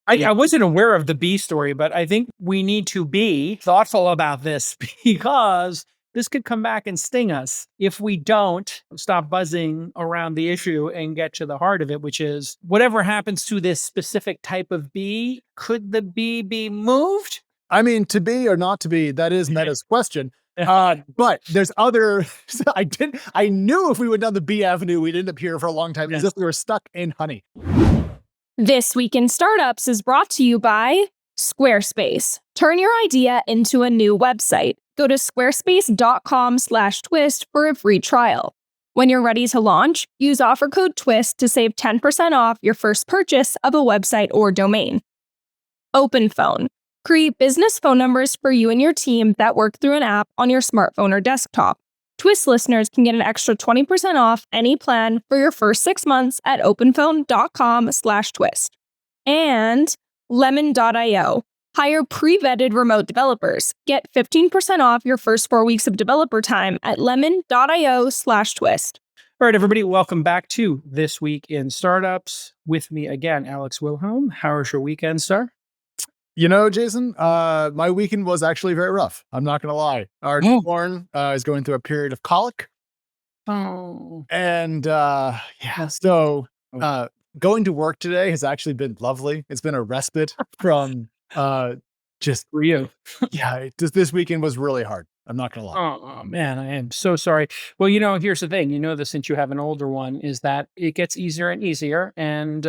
I wasn't aware of the B story, but I think we need to be thoughtful about this because this could come back and sting us if we don't stop buzzing around the issue and get to the heart of it, which is whatever happens to this specific type of bee, could the bee be moved? I mean, to be or not to be, that is Meta's question. But there's other, I knew if we went down the bee avenue, we'd end up here for a long time as if we were stuck in honey. This Week in Startups is brought to you by Squarespace. Turn your idea into a new website. Go to squarespace.com/twist for a free trial. When you're ready to launch, use offer code TWIST to save 10% off your first purchase of a website or domain. OpenPhone. Create business phone numbers for you and your team that work through an app on your smartphone or desktop. Twist listeners can get an extra 20% off any plan for your first 6 months at openphone.com/twist. And Lemon.io. Hire pre-vetted remote developers. Get 15% off your first 4 weeks of developer time at lemon.io/twist. All right, everybody, welcome back to This Week in Startups. With me again, Alex Wilhelm. How was your weekend, sir? You know, Jason, my weekend was actually very rough. I'm not going to lie. Our newborn is going through a period of colic. Oh. And so going to work today has actually been lovely. It's been a respite from just for you. This weekend was really hard. I'm not going to lie. Oh, man, I am so sorry. Well, here's the thing. This since you have an older one, is that it gets easier and easier. And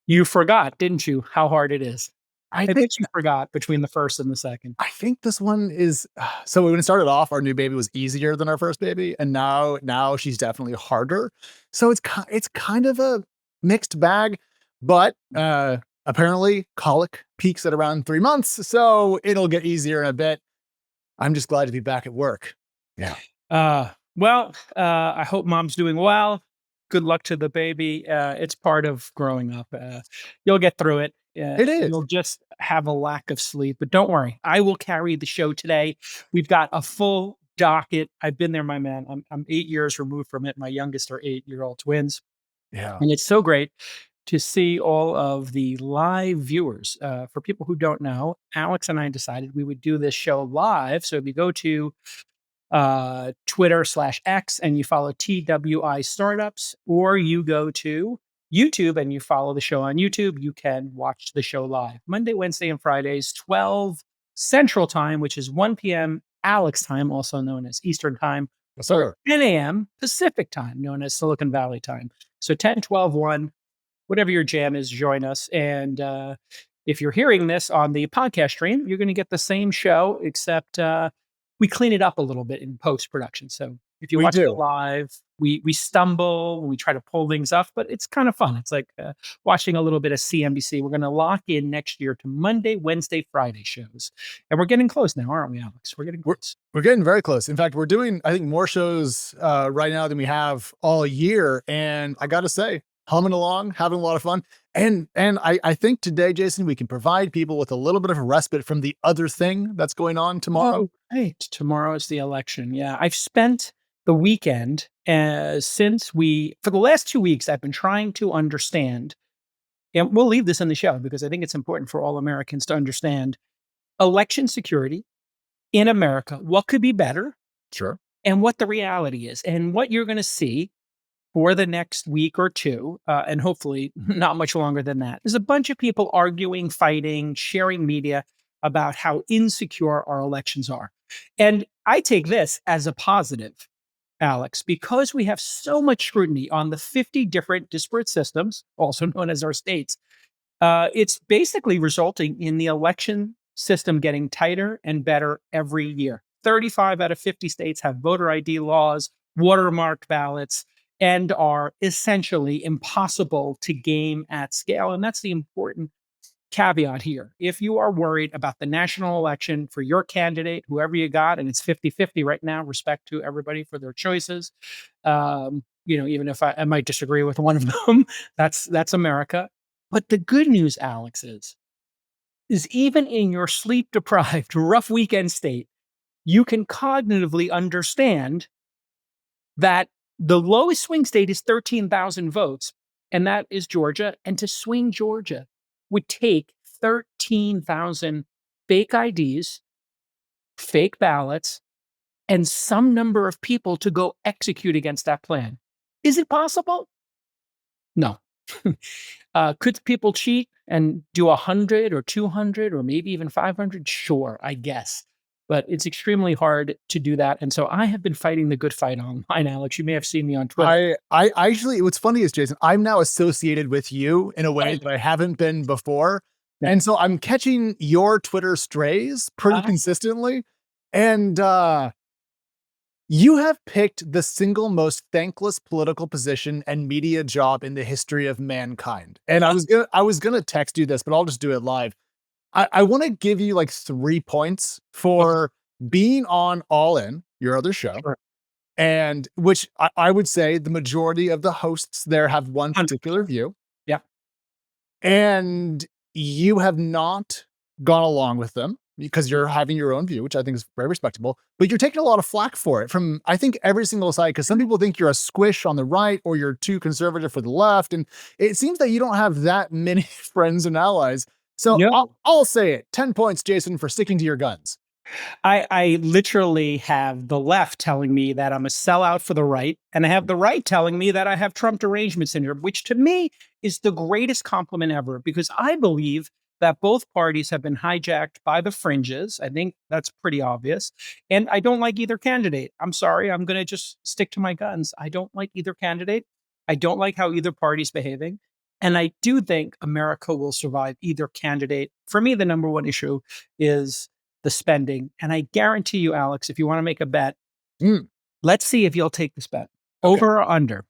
you forgot, didn't you, how hard it is? I think you forgot between the first and the second. I think this one is, so when it started off, our new baby was easier than our first baby. And now she's definitely harder. So it's kind of a mixed bag, but apparently colic peaks at around 3 months. So it'll get easier in a bit. I'm just glad to be back at work. Yeah. Well, I hope mom's doing well. Good luck to the baby. It's part of growing up. You'll get through it. It is. You'll just have a lack of sleep, but don't worry. I will carry the show today. We've got a full docket. I've been there, my man. I'm 8 years removed from it. My youngest are 8-year-old twins. Yeah. And it's so great to see all of the live viewers. For people who don't know, Alex and I decided we would do this show live. So if you go to Twitter/X and you follow TWI Startups, or you go to YouTube and you follow the show on YouTube, you can watch the show live Monday, Wednesday, and Fridays, 12 Central Time, which is 1 p.m. Alex time, also known as Eastern Time, yes, sir. 10 a.m. Pacific Time, known as Silicon Valley Time. So 10, 12, 1, whatever your jam is, join us. And if you're hearing this on the podcast stream, you're going to get the same show, except we clean it up a little bit in post-production. So if you watch it live, we stumble when we try to pull things up, but it's kind of fun. It's like watching a little bit of CNBC. We're going to lock in next year to Monday, Wednesday, Friday shows. And we're getting close now, aren't we, Alex? We're getting close. We're getting very close. In fact, we're doing, I think, more shows right now than we have all year. And I got to say, humming along, having a lot of fun. And I think today, Jason, we can provide people with a little bit of a respite from the other thing that's going on tomorrow. Oh, right. Tomorrow is the election. Yeah. I've spent the weekend for the last 2 weeks, I've been trying to understand, and we'll leave this in the show because I think it's important for all Americans to understand election security in America, what could be better. Sure. And what the reality is, and what you're going to see for the next week or two, and hopefully not much longer than that. There's a bunch of people arguing, fighting, sharing media about how insecure our elections are. And I take this as a positive, Alex, because we have so much scrutiny on the 50 different disparate systems, also known as our states. It's basically resulting in the election system getting tighter and better every year. 35 out of 50 states have voter ID laws, watermarked ballots, and are essentially impossible to game at scale. And that's the important caveat here. If you are worried about the national election for your candidate, whoever you got, and it's 50-50 right now, respect to everybody for their choices. Even if I might disagree with one of them, that's America. But the good news, Alex, is even in your sleep-deprived, rough weekend state, you can cognitively understand that the lowest swing state is 13,000 votes, and that is Georgia. And to swing Georgia, would take 13,000 fake IDs, fake ballots, and some number of people to go execute against that plan. Is it possible? No. Could people cheat and do 100 or 200 or maybe even 500? Sure, I guess. But it's extremely hard to do that. And so I have been fighting the good fight online, Alex. You may have seen me on Twitter. I actually, what's funny is, Jason, I'm now associated with you in a way Right. that I haven't been before. Yeah. And so I'm catching your Twitter strays pretty Uh-huh. consistently. And you have picked the single most thankless political position and media job in the history of mankind. And I was gonna text you this, but I'll just do it live. I want to give you like 3 points Okay, for being on All In, your other show, sure. and which I would say the majority of the hosts there have one particular 100%. view, Yeah. and you have not gone along with them because you're having your own view, which I think is very respectable, but you're taking a lot of flack for it from, I think, every single side, because some people think you're a squish on the right or you're too conservative for the left, and it seems that you don't have that many friends and allies. So No. I'll say it. 10 points, Jason, for sticking to your guns. I literally have the left telling me that I'm a sellout for the right, and I have the right telling me that I have Trump derangement syndrome, which to me is the greatest compliment ever because I believe that both parties have been hijacked by the fringes. I think that's pretty obvious. And I don't like either candidate. I'm sorry. I'm going to just stick to my guns. I don't like either candidate. I don't like how either party's behaving. And I do think America will survive either candidate. For me, the number one issue is the spending. And I guarantee you, Alex, if you want to make a bet, Mm, let's see if you'll take this bet. okay. Over or under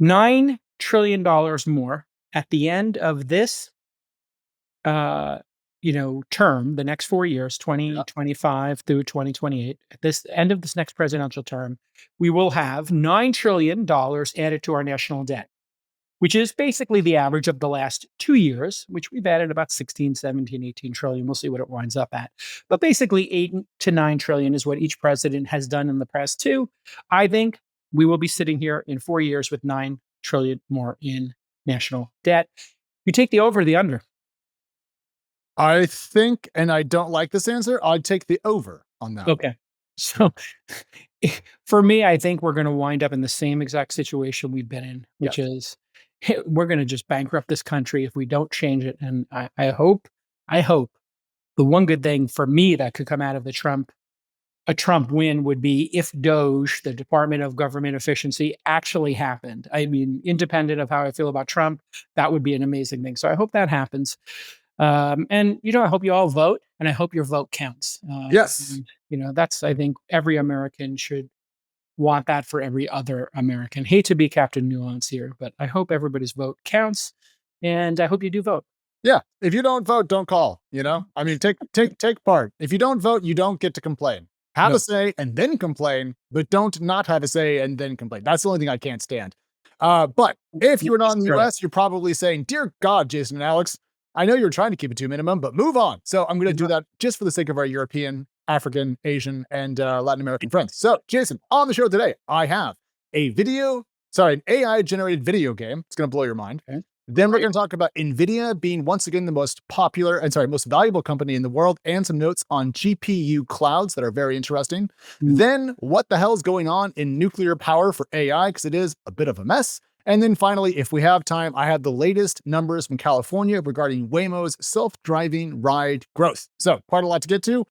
$9 trillion more at the end of this uh term, the next 4 years, Yeah. 2025 through 2028, at this end of this next presidential term, we will have $9 trillion added to our national debt, which is basically the average of the last 2 years, which we've added about 16, 17, 18 trillion. We'll see what it winds up at. But basically, 8 to 9 trillion is what each president has done in the past two. I think we will be sitting here in 4 years with 9 trillion more in national debt. You take the over or the under. I think, and I don't like this answer, I'd take the over on that one. Okay. So for me, I think we're going to wind up in the same exact situation we've been in, which Yes. is we're going to just bankrupt this country if we don't change it. And I hope the one good thing for me that could come out of a Trump win would be if Doge, the Department of Government Efficiency, actually happened. I mean, independent of how I feel about Trump, that would be an amazing thing. So I hope that happens. I hope you all vote, and I hope your vote counts. Yes. That's, I think, every American should want that for every other American. Hate to be Captain Nuance here, but I hope everybody's vote counts, and I hope you do vote. Yeah. If you don't vote, don't call, you know? I mean, take part. If you don't vote, you don't get to complain. Have No, a say and then complain, but don't not have a say and then complain. That's the only thing I can't stand. But if no, you're not this in is the right. US, you're probably saying, "Dear God, Jason and Alex, I know you're trying to keep it to a minimum, but move on." So I'm going to do that just for the sake of our European, African, Asian, and Latin American friends. So, Jason, on the show today, I have an AI generated video game. It's going to blow your mind. Okay. Then we're Great. going to talk about Nvidia being once again the most most valuable company in the world, and some notes on GPU clouds that are very interesting. Mm. Then what the hell's going on in nuclear power for AI, because it is a bit of a mess. And then finally, if we have time, I have the latest numbers from California regarding Waymo's self-driving ride growth. So quite a lot to get to.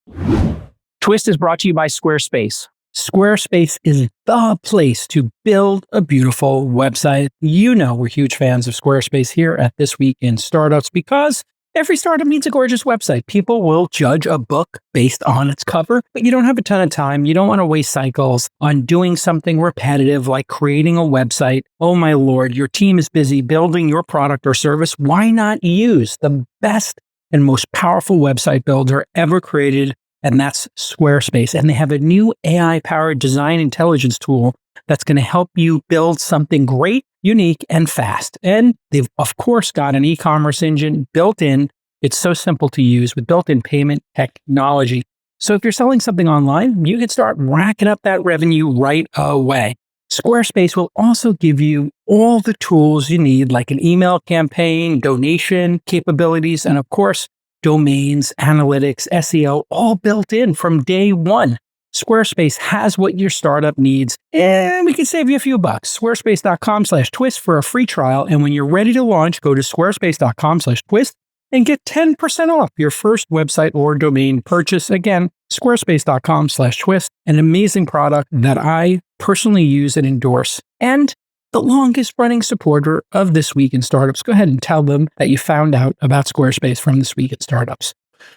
Twist is brought to you by Squarespace. Squarespace is the place to build a beautiful website. You know, we're huge fans of Squarespace here at This Week in Startups because every startup needs a gorgeous website. People will judge a book based on its cover, but you don't have a ton of time. You don't want to waste cycles on doing something repetitive like creating a website. Oh my Lord, your team is busy building your product or service. Why not use the best and most powerful website builder ever created? And that's Squarespace. And they have a new AI-powered design intelligence tool that's going to help you build something great, unique, and fast. And they've, of course, got an e-commerce engine built in. It's so simple to use with built-in payment technology. So if you're selling something online, you can start racking up that revenue right away. Squarespace will also give you all the tools you need, like an email campaign, donation capabilities, and of course, domains, analytics, SEO, all built in from day one. Squarespace has what your startup needs, and we can save you a few bucks. Squarespace.com/twist for a free trial. And when you're ready to launch, go to squarespace.com/twist and get 10% off your first website or domain purchase. Again, squarespace.com/twist, an amazing product that I personally use and endorse, and the longest running supporter of This Week in Startups. Go ahead and tell them that you found out about Squarespace from This Week in Startups.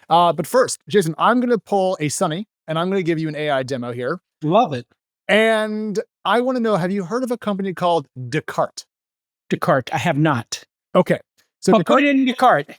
But first, Jason, I'm going to pull a Sunny and I'm going to give you an AI demo here. Love it. And I want to know, have you heard of a company called Decart? Decart, I have not. Okay. So But put it in Decart.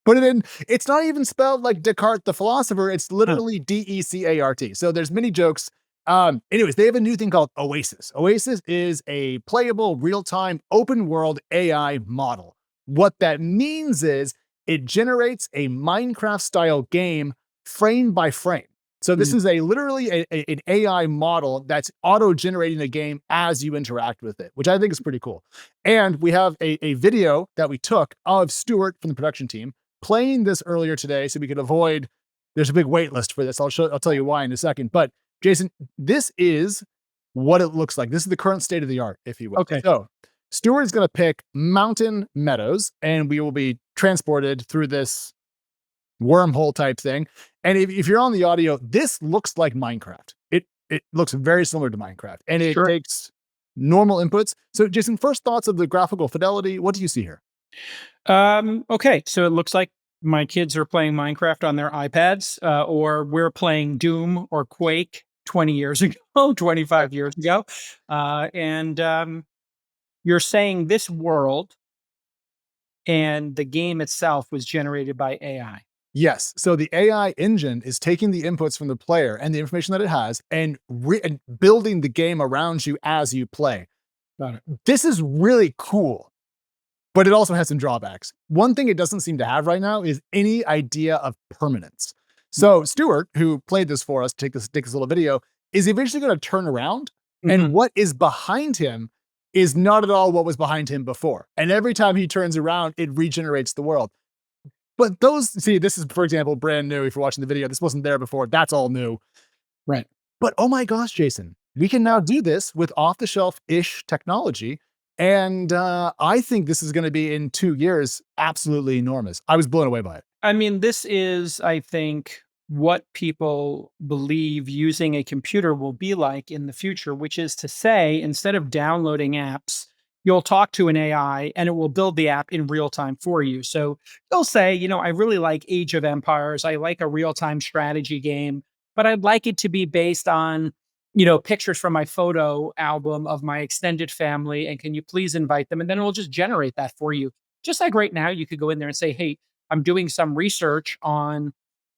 put it in. It's not even spelled like Descartes the philosopher. It's literally Decart. So there's many jokes. Anyways, they have a new thing called Oasis. Oasis is a playable, real-time, open-world AI model. What that means is it generates a Minecraft-style game frame by frame. So this is literally an AI model that's auto-generating a game as you interact with it, which I think is pretty cool. And we have a video that we took of Stuart from the production team playing this earlier today, so we could avoid. There's a big wait list for this. I'll tell you why in a second. But Jason, this is what it looks like. This is the current state of the art, if you will. Okay. So Stuart is going to pick mountain meadows, and we will be transported through this wormhole type thing. And if you're on the audio, this looks like Minecraft. It looks very similar to Minecraft, and it takes normal inputs. So Jason, first thoughts of the graphical fidelity. What do you see here? Okay, so it looks like my kids are playing Minecraft on their iPads, or we're playing Doom or Quake 20 years ago, 25 years ago. And you're saying this world and the game itself was generated by AI. Yes. So the AI engine is taking the inputs from the player and the information that it has and building the game around you as you play. Got it. This is really cool, but it also has some drawbacks. One thing it doesn't seem to have right now is any idea of permanence. So Stuart, who played this for us, take this little video, is eventually going to turn around, and what is behind him is not at all what was behind him before. And every time he turns around, it regenerates the world. But this is, for example, brand new. If you're watching the video, this wasn't there before. That's all new. Right. But oh my gosh, Jason, we can now do this with off-the-shelf-ish technology. And I think this is going to be in 2 years, absolutely enormous. I was blown away by it. I mean, this is, I think, what people believe using a computer will be like in the future, which is to say, instead of downloading apps, you'll talk to an AI and it will build the app in real time for you. So you'll say, I really like Age of Empires. I like a real time strategy game, but I'd like it to be based on, pictures from my photo album of my extended family. And can you please invite them? And then it will just generate that for you. Just like right now, you could go in there and say, hey, I'm doing some research on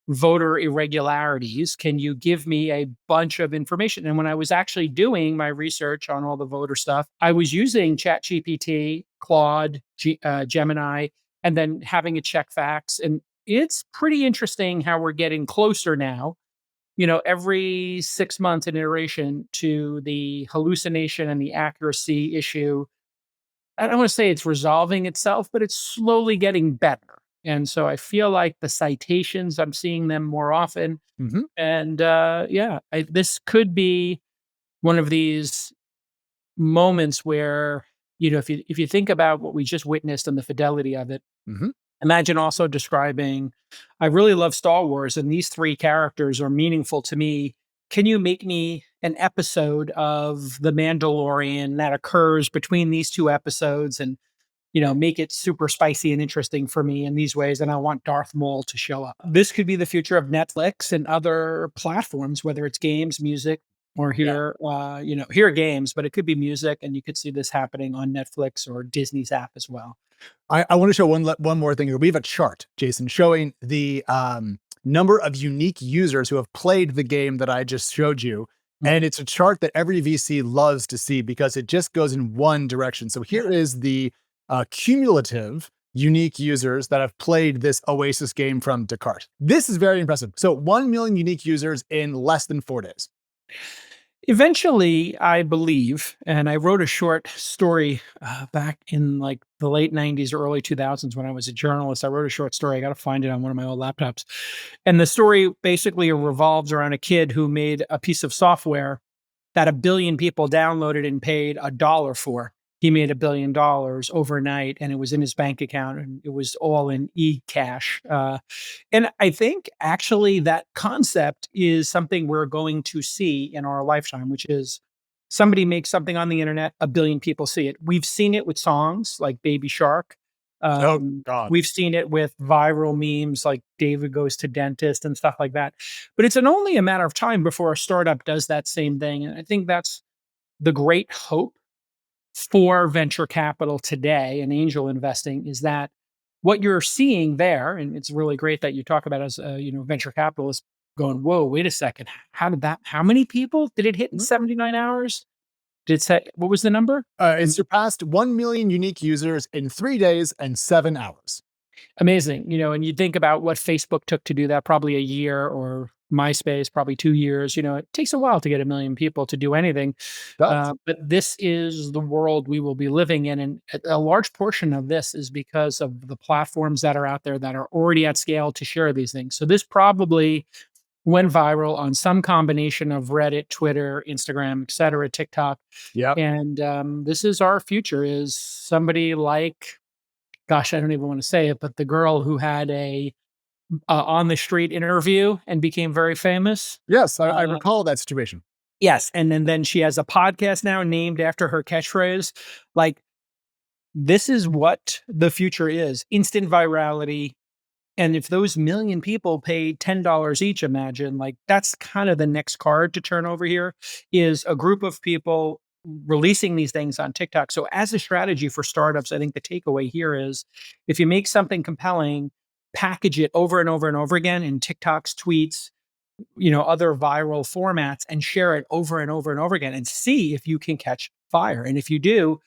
voter irregularities. Can you give me a bunch of information? And when I was actually doing my research on all the voter stuff, I was using ChatGPT, Claude, Gemini, and then having it check facts. And it's pretty interesting how we're getting closer now, every 6 months an iteration to the hallucination and the accuracy issue. I don't want to say it's resolving itself, but it's slowly getting better. And so I feel like the citations, I'm seeing them more often. Mhm. And this could be one of these moments where, if you think about what we just witnessed and the fidelity of it, Mhm. imagine also describing, I really love Star Wars and these three characters are meaningful to me. Can you make me an episode of The Mandalorian that occurs between these two episodes and make it super spicy and interesting for me in these ways. And I want Darth Maul to show up. This could be the future of Netflix and other platforms, whether it's games, music, or here games, but it could be music. And you could see this happening on Netflix or Disney's app as well. I want to show one more thing here. We have a chart, Jason, showing the number of unique users who have played the game that I just showed you. And it's a chart that every VC loves to see because it just goes in one direction. So here is the cumulative unique users that have played this Oasis game from Decart. This is very impressive. So 1 million unique users in less than 4 days. Eventually, I believe, and I wrote a short story back in like the late 90s or early 2000s when I was a journalist. I wrote a short story. I got to find it on one of my old laptops. And the story basically revolves around a kid who made a piece of software that a billion people downloaded and paid a dollar for. He made $1 billion overnight, and it was in his bank account, and it was all in e-cash. And I think actually that concept is something we're going to see in our lifetime, which is somebody makes something on the internet, a billion people see it. We've seen it with songs like Baby Shark. Oh God. We've seen it with viral memes like David Goes to Dentist and stuff like that. But it's only a matter of time before a startup does that same thing. And I think that's the great hope for venture capital today and angel investing is that what you're seeing there, and it's really great that you talk about as a, venture capitalist going, whoa, wait a second. How many people did it hit in 79 hours? Did it say, what was the number? It surpassed 1 million unique users in 3 days and 7 hours. Amazing. And you think about what Facebook took to do that, probably a year, or MySpace, probably 2 years. It takes a while to get a million people to do anything. But this is the world we will be living in. And a large portion of this is because of the platforms that are out there that are already at scale to share these things. So this probably went viral on some combination of Reddit, Twitter, Instagram, et cetera, TikTok. Yep. And this is our future, is somebody like, gosh, I don't even want to say it, but the girl who had a on the street interview and became very famous. Yes, I Uh, recall that situation. yes, and then she has a podcast now named after her catchphrase. Like, this is what the future is: instant virality. And if those million people paid $10 each, imagine, like, that's kind of the next card to turn over here, is a group of people releasing these things on TikTok. So as a strategy for startups, I think the takeaway here is if you make something compelling, package it over and over and over again in TikToks, tweets, other viral formats, and share it over and over and over again and see if you can catch fire. And if you do,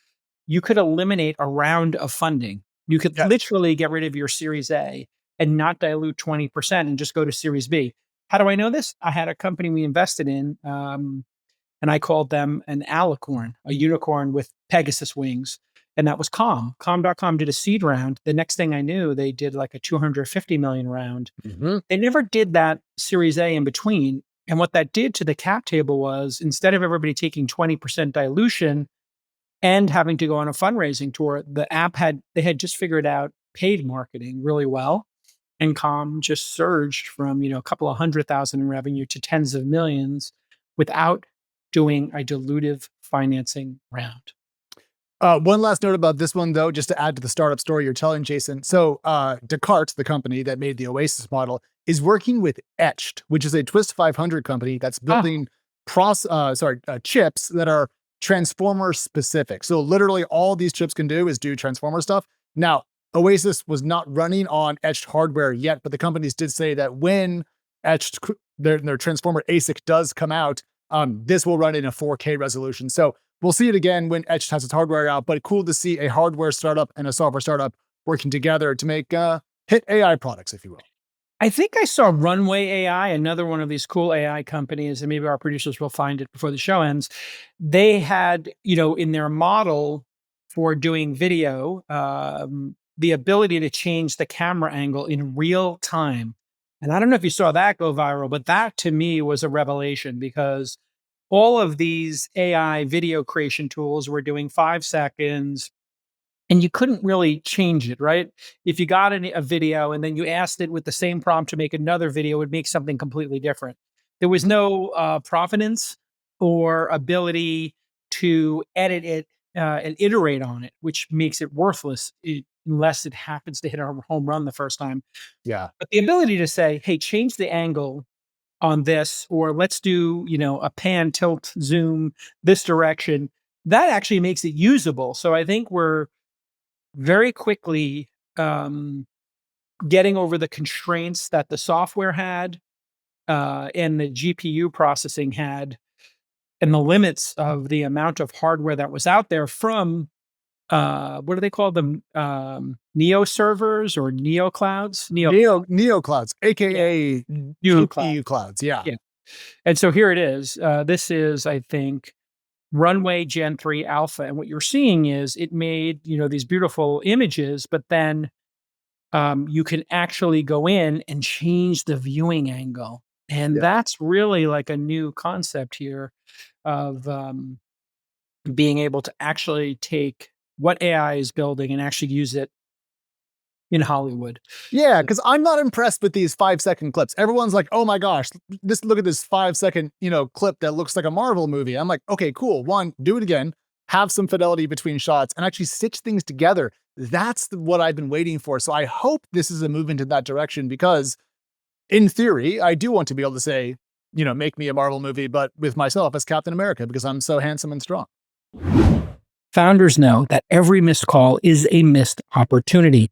you could eliminate a round of funding. You could Yes. literally get rid of your Series A and not dilute 20% and just go to Series B. How do I know this? I had a company we invested in, and I called them an alicorn, a unicorn with Pegasus wings. And that was Calm. Calm.com did a seed round. The next thing I knew, they did like a 250 million round. Mhm. They never did that Series A in between. And what that did to the cap table was, instead of everybody taking 20% dilution and having to go on a fundraising tour, they had just figured out paid marketing really well. And Calm just surged from, a couple of 100,000 in revenue to tens of millions without doing a dilutive financing round. One last note about this one, though, just to add to the startup story you're telling, Jason. So, Decart, the company that made the Oasis model, is working with Etched, which is a Twist 500 company that's building chips that are transformer specific. So, literally, all these chips can do is do transformer stuff. Now, Oasis was not running on Etched hardware yet, but the companies did say that when Etched, their transformer ASIC does come out, this will run in a 4K resolution. So, we'll see it again when Etched has its hardware out, but cool to see a hardware startup and a software startup working together to make hit AI products, if you will. I think I saw Runway AI, another one of these cool AI companies, and maybe our producers will find it before the show ends. They had, in their model for doing video, the ability to change the camera angle in real time. And I don't know if you saw that go viral, but that to me was a revelation, because all of these AI video creation tools were doing 5 seconds, and you couldn't really change it, right? If you got a video and then you asked it with the same prompt to make another video, it would make something completely different. There was no provenance or ability to edit it and iterate on it, which makes it worthless unless it happens to hit a home run the first time. Yeah. But the ability to say, hey, change the angle on this, or let's do, a pan, tilt, zoom this direction, that actually makes it usable. So I think we're very quickly getting over the constraints that the software had and the GPU processing had, and the limits of the amount of hardware that was out there from what do they call them? Neo servers or Neo clouds? Neo clouds, Yeah. aka Neo cloud. GPU clouds. Yeah. Yeah. And so here it is. This is, I think, Runway Gen 3 Alpha. And what you're seeing is it made, these beautiful images, but then you can actually go in and change the viewing angle. And Yeah. that's really like a new concept here of being able to actually take what AI is building and actually use it in Hollywood. Yeah, So because I'm not impressed with these 5-second clips. Everyone's like, "Oh my gosh, look at this 5-second, clip that looks like a Marvel movie." I'm like, "Okay, cool. One, do it again, have some fidelity between shots, and actually stitch things together." That's what I've been waiting for. So I hope this is a movement in that direction because, in theory, I do want to be able to say, make me a Marvel movie, but with myself as Captain America because I'm so handsome and strong. founders know that every missed call is a missed opportunity.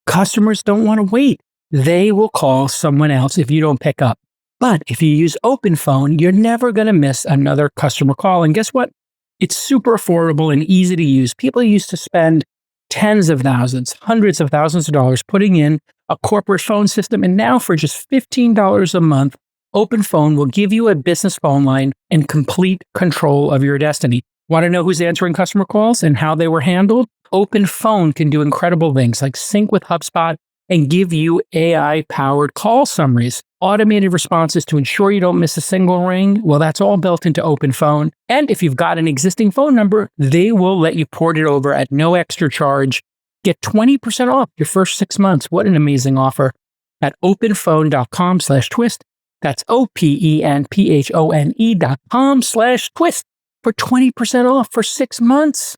Customers don't want to wait. They will call someone else if you don't pick up. But if you use OpenPhone, you're never going to miss another customer call. And guess what? It's super affordable and easy to use. People used to spend tens of thousands, hundreds of thousands of dollars putting in a corporate phone system. And now for just $15 a month, OpenPhone will give you a business phone line and complete control of your destiny. Want to know who's answering customer calls and how they were handled? OpenPhone can do incredible things like sync with HubSpot and give you AI-powered call summaries, automated responses to ensure you don't miss a single ring. Well, that's all built into OpenPhone. And if you've got an existing phone number, they will let you port it over at no extra charge. Get 20% off your first 6 months. What an amazing offer at openphone.com/twist. That's OPENPHONE.com/twist for 20% off for 6 months.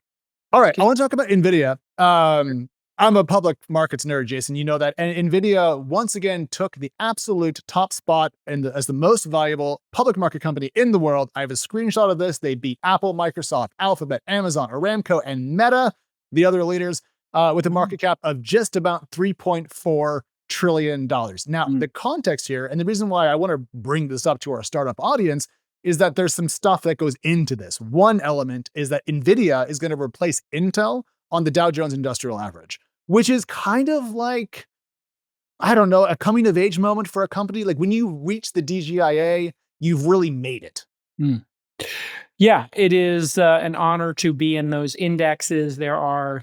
All right, I want to talk about Nvidia. I'm a public markets nerd, Jason. You know that. And Nvidia once again took the absolute top spot as the most valuable public market company in the world. I have a screenshot of this. They beat Apple, Microsoft, Alphabet, Amazon, Aramco, and Meta, the other leaders, with a market cap of just about $3.4 trillion. Now, the context here, and the reason why I want to bring this up to our startup audience, is that there's some stuff that goes into this. One element is that Nvidia is going to replace Intel on the Dow Jones Industrial Average, which is kind of like, I don't know, a coming of age moment for a company. Like when you reach the DGIA, you've really made it. Yeah, it is an honor to be in those indexes. There are,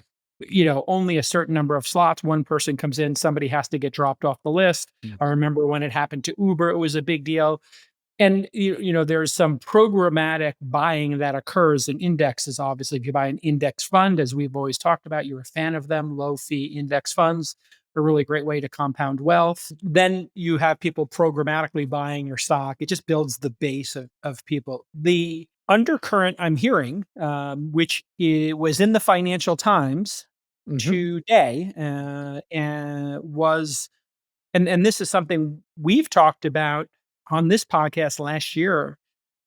only a certain number of slots. One person comes in, somebody has to get dropped off the list. I remember when it happened to Uber, it was a big deal. And there's some programmatic buying that occurs in indexes. Obviously, if you buy an index fund, as we've always talked about, you're a fan of them. Low fee index funds are a really great way to compound wealth. Then you have people programmatically buying your stock. It just builds the base of people. The undercurrent I'm hearing, which was in the Financial Times today, and was, and this is something we've talked about on this podcast last year,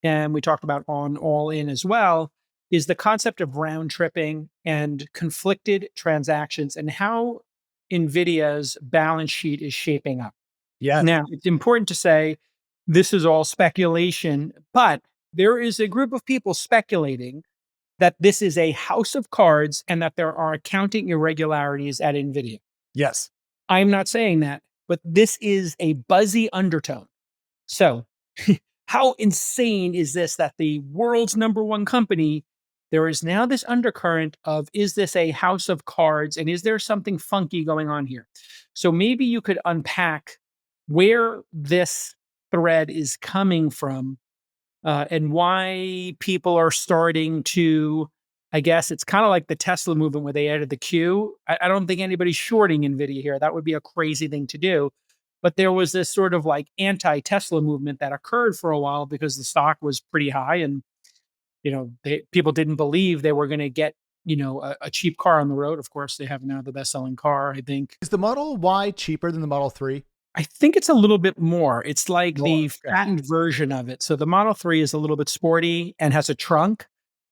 and we talked about on All In as well, is the concept of round tripping and conflicted transactions and how NVIDIA's balance sheet is shaping up. Yes. Now, it's important to say this is all speculation, but there is a group of people speculating that this is a house of cards and that there are accounting irregularities at NVIDIA. Yes. I'm not saying that, but this is a buzzy undertone. So, how insane is this that the world's number one company, there is now this undercurrent of, is this a house of cards and is there something funky going on here? So maybe you could unpack where this thread is coming from, and why people are starting to, I guess it's kind of like the Tesla movement where they added the Q. I don't think anybody's shorting NVIDIA here. That would be a crazy thing to do. But there was this sort of like anti-Tesla movement that occurred for a while because the stock was pretty high and, people didn't believe they were going to get, a cheap car on the road. Of course, they have now the best-selling car, I think. Is the Model Y cheaper than the Model 3? I think it's a little bit more. It's like More, the okay. fattened version of it. So the Model 3 is a little bit sporty and has a trunk.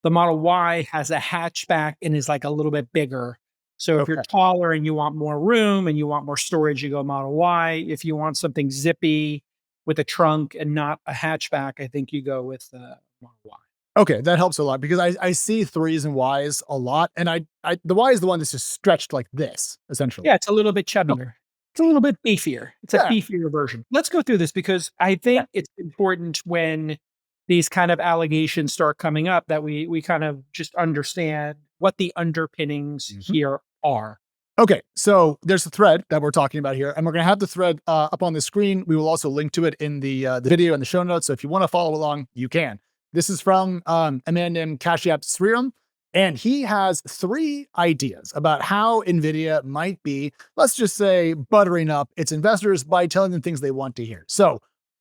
The Model Y has a hatchback and is like a little bit bigger. So if you're taller and you want more room and you want more storage, you go Model Y. If you want something zippy with a trunk and not a hatchback, I think you go with Model Y. Okay, that helps a lot because I see 3s and Ys a lot, and the Y is the one that's just stretched like this, essentially. Yeah, it's a little bit chubbier. It's a little bit beefier. It's a Yeah. beefier version. Let's go through this because I think it's important when these kind of allegations start coming up that we kind of just understand what the underpinnings here are. Okay, so there's a thread that we're talking about here, and we're going to have the thread up on the screen. We will also link to it in the video and the show notes. So if you want to follow along, you can. This is from a man named Kashyap Sriram, and he has 3 ideas about how Nvidia might be, let's just say, buttering up its investors by telling them things they want to hear. So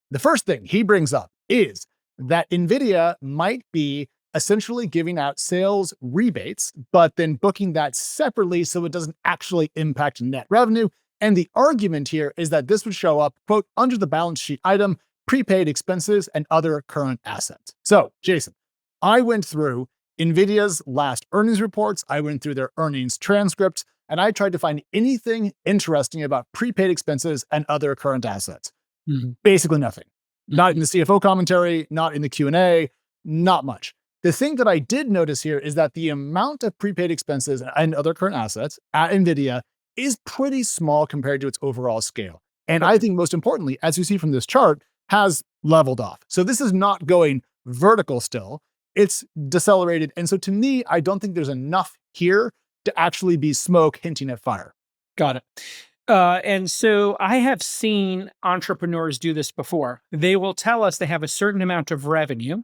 the first thing he brings up is that Nvidia might be essentially giving out sales rebates, but then booking that separately so it doesn't actually impact net revenue. And the argument here is that this would show up, quote, under the balance sheet item, prepaid expenses and other current assets. So, Jason, I went through Nvidia's last earnings reports, I went through their earnings transcripts, and I tried to find anything interesting about prepaid expenses and other current assets. Basically nothing. Not in the CFO commentary, not in the Q&A, not much. The thing that I did notice here is that the amount of prepaid expenses and other current assets at Nvidia is pretty small compared to its overall scale. And I think most importantly, as you see from this chart, has leveled off. So this is not going vertical still, it's decelerated. And so to me, I don't think there's enough here to actually be smoke hinting at fire. Got it. And so I have seen entrepreneurs do this before. They will tell us they have a certain amount of revenue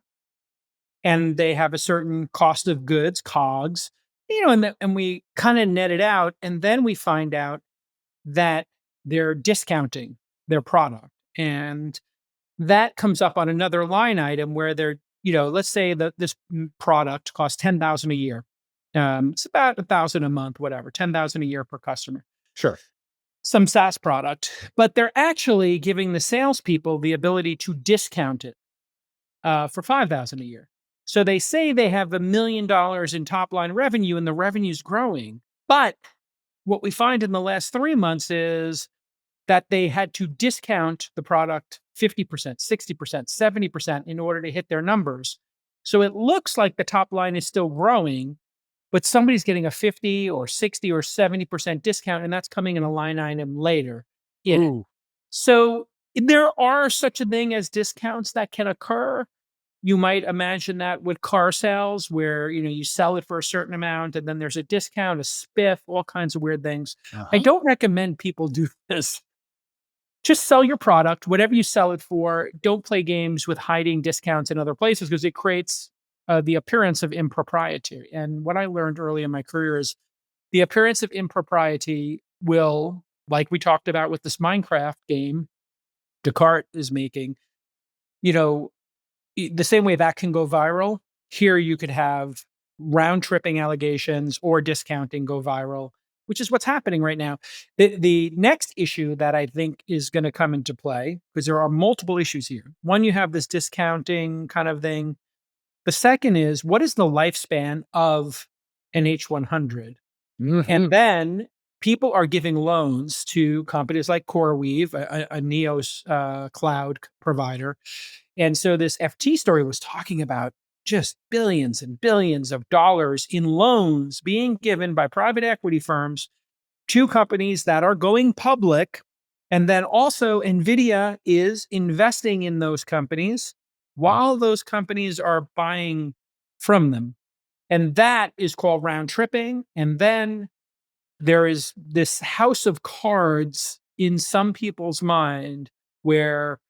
and they have a certain cost of goods, COGS, and we kind of net it out. And then we find out that they're discounting their product. And that comes up on another line item where they're, let's say that this product costs $10,000 a year. It's about $1,000 a month, whatever, $10,000 a year per customer. Sure. Some SaaS product, but they're actually giving the salespeople the ability to discount it for $5,000 a year. So they say they have $1 million in top line revenue and the revenue's growing. But what we find in the last 3 months is that they had to discount the product 50%, 60%, 70% in order to hit their numbers. So it looks like the top line is still growing, but somebody's getting a 50 or 60 or 70% discount, and that's coming in a line item later. So there are such a thing as discounts that can occur. You might imagine that with car sales where, you sell it for a certain amount and then there's a discount, a spiff, all kinds of weird things. I don't recommend people do this. Just sell your product, whatever you sell it for. Don't play games with hiding discounts in other places because it creates the appearance of impropriety. And what I learned early in my career is the appearance of impropriety will, like we talked about with this Minecraft game Decart is making, the same way that can go viral, here you could have round-tripping allegations or discounting go viral, which is what's happening right now. The next issue that I think is going to come into play, because there are multiple issues here. One, you have this discounting kind of thing. The second is, what is the lifespan of an H100? And then people are giving loans to companies like CoreWeave, a Neos cloud provider. And so this FT story was talking about just billions and billions of dollars in loans being given by private equity firms to companies that are going public. And then also Nvidia is investing in those companies while those companies are buying from them. And that is called round tripping. And then there is this house of cards in some people's mind where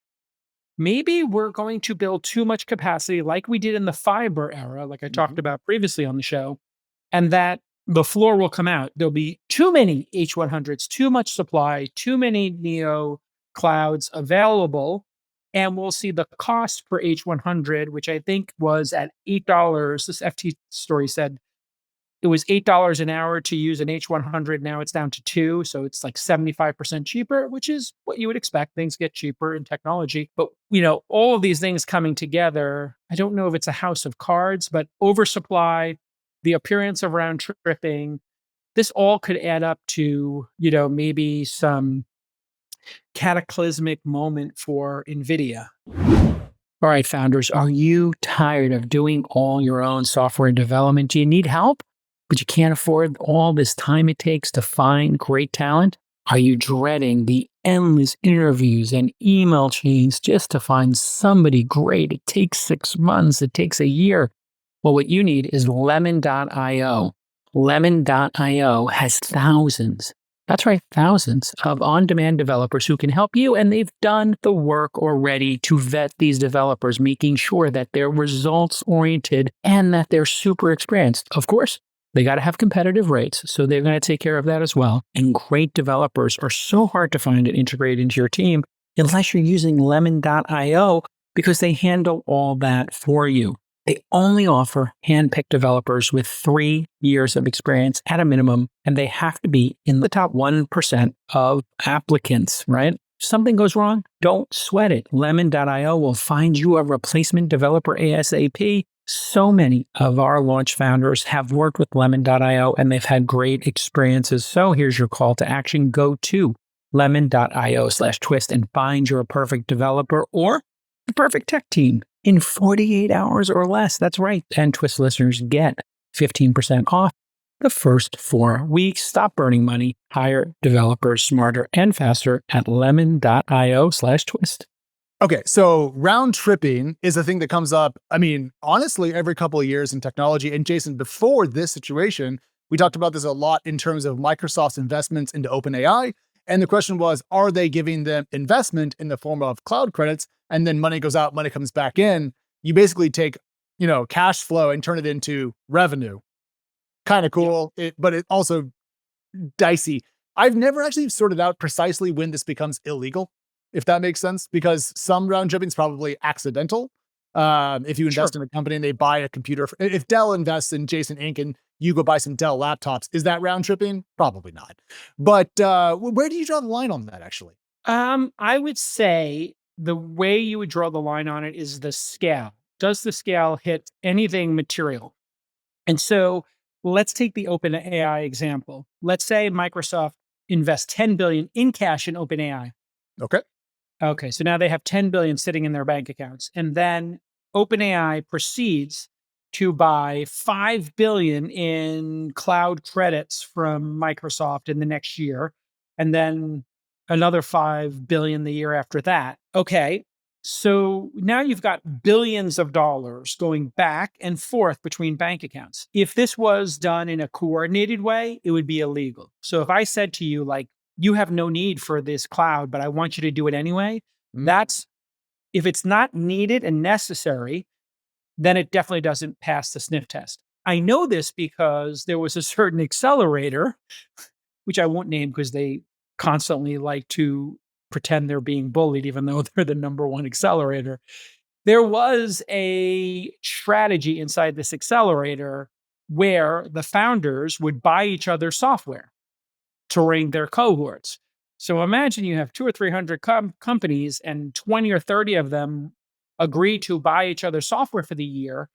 maybe we're going to build too much capacity like we did in the fiber era, like I talked about previously on the show, and that the floor will come out. There'll be too many H100s, too much supply, too many Neo clouds available, and we'll see the cost per H100, which I think was at $8. This FT story said it was $8 an hour to use an H100. Now it's down to $2. So it's like 75% cheaper, which is what you would expect. Things get cheaper in technology. But, all of these things coming together, I don't know if it's a house of cards, but oversupply, the appearance of round tripping, this all could add up to, maybe some cataclysmic moment for Nvidia. All right, founders, are you tired of doing all your own software development? Do you need help, but you can't afford all this time it takes to find great talent? Are you dreading the endless interviews and email chains just to find somebody great? It takes 6 months, it takes a year. Well, what you need is lemon.io. Lemon.io has thousands, that's right, thousands of on-demand developers who can help you, and they've done the work already to vet these developers, making sure that they're results-oriented and that they're super experienced. Of course, they got to have competitive rates, so they're going to take care of that as well. And great developers are so hard to find and integrate into your team unless you're using lemon.io because they handle all that for you. They only offer hand-picked developers with 3 years of experience at a minimum, and they have to be in the top 1% of applicants, right? If something goes wrong, don't sweat it. Lemon.io will find you a replacement developer ASAP. So many of our launch founders have worked with Lemon.io and they've had great experiences. So here's your call to action. Go to lemon.io/twist and find your perfect developer or the perfect tech team in 48 hours or less. That's right. And Twist listeners get 15% off the first 4 weeks. Stop burning money. Hire developers smarter and faster at lemon.io/twist. Okay, so round tripping is a thing that comes up, I mean, honestly, every couple of years in technology. And Jason, before this situation, we talked about this a lot in terms of Microsoft's investments into OpenAI. And the question was, are they giving them investment in the form of cloud credits? And then money goes out, money comes back in. You basically take, cash flow and turn it into revenue. Kind of cool, but it also dicey. I've never actually sorted out precisely when this becomes illegal, if that makes sense, because some round tripping is probably accidental. If you invest in a company and they buy a computer, if Dell invests in Jason Inc. and you go buy some Dell laptops, is that round tripping? Probably not. But where do you draw the line on that, actually? I would say the way you would draw the line on it is the scale. Does the scale hit anything material? And so let's take the OpenAI example. Let's say Microsoft invests 10 billion in cash in OpenAI. Okay. Okay, so now they have 10 billion sitting in their bank accounts. And then OpenAI proceeds to buy 5 billion in cloud credits from Microsoft in the next year, and then another 5 billion the year after that. Okay, so now you've got billions of dollars going back and forth between bank accounts. If this was done in a coordinated way, it would be illegal. So if I said to you, like, you have no need for this cloud, but I want you to do it anyway, that's, if it's not needed and necessary, then it definitely doesn't pass the sniff test. I know this because there was a certain accelerator, which I won't name because they constantly like to pretend they're being bullied, even though they're the number one accelerator. There was a strategy inside this accelerator where the founders would buy each other's software to rank their cohorts. So imagine you have 200 or 300 companies and 20 or 30 of them agree to buy each other's software for the year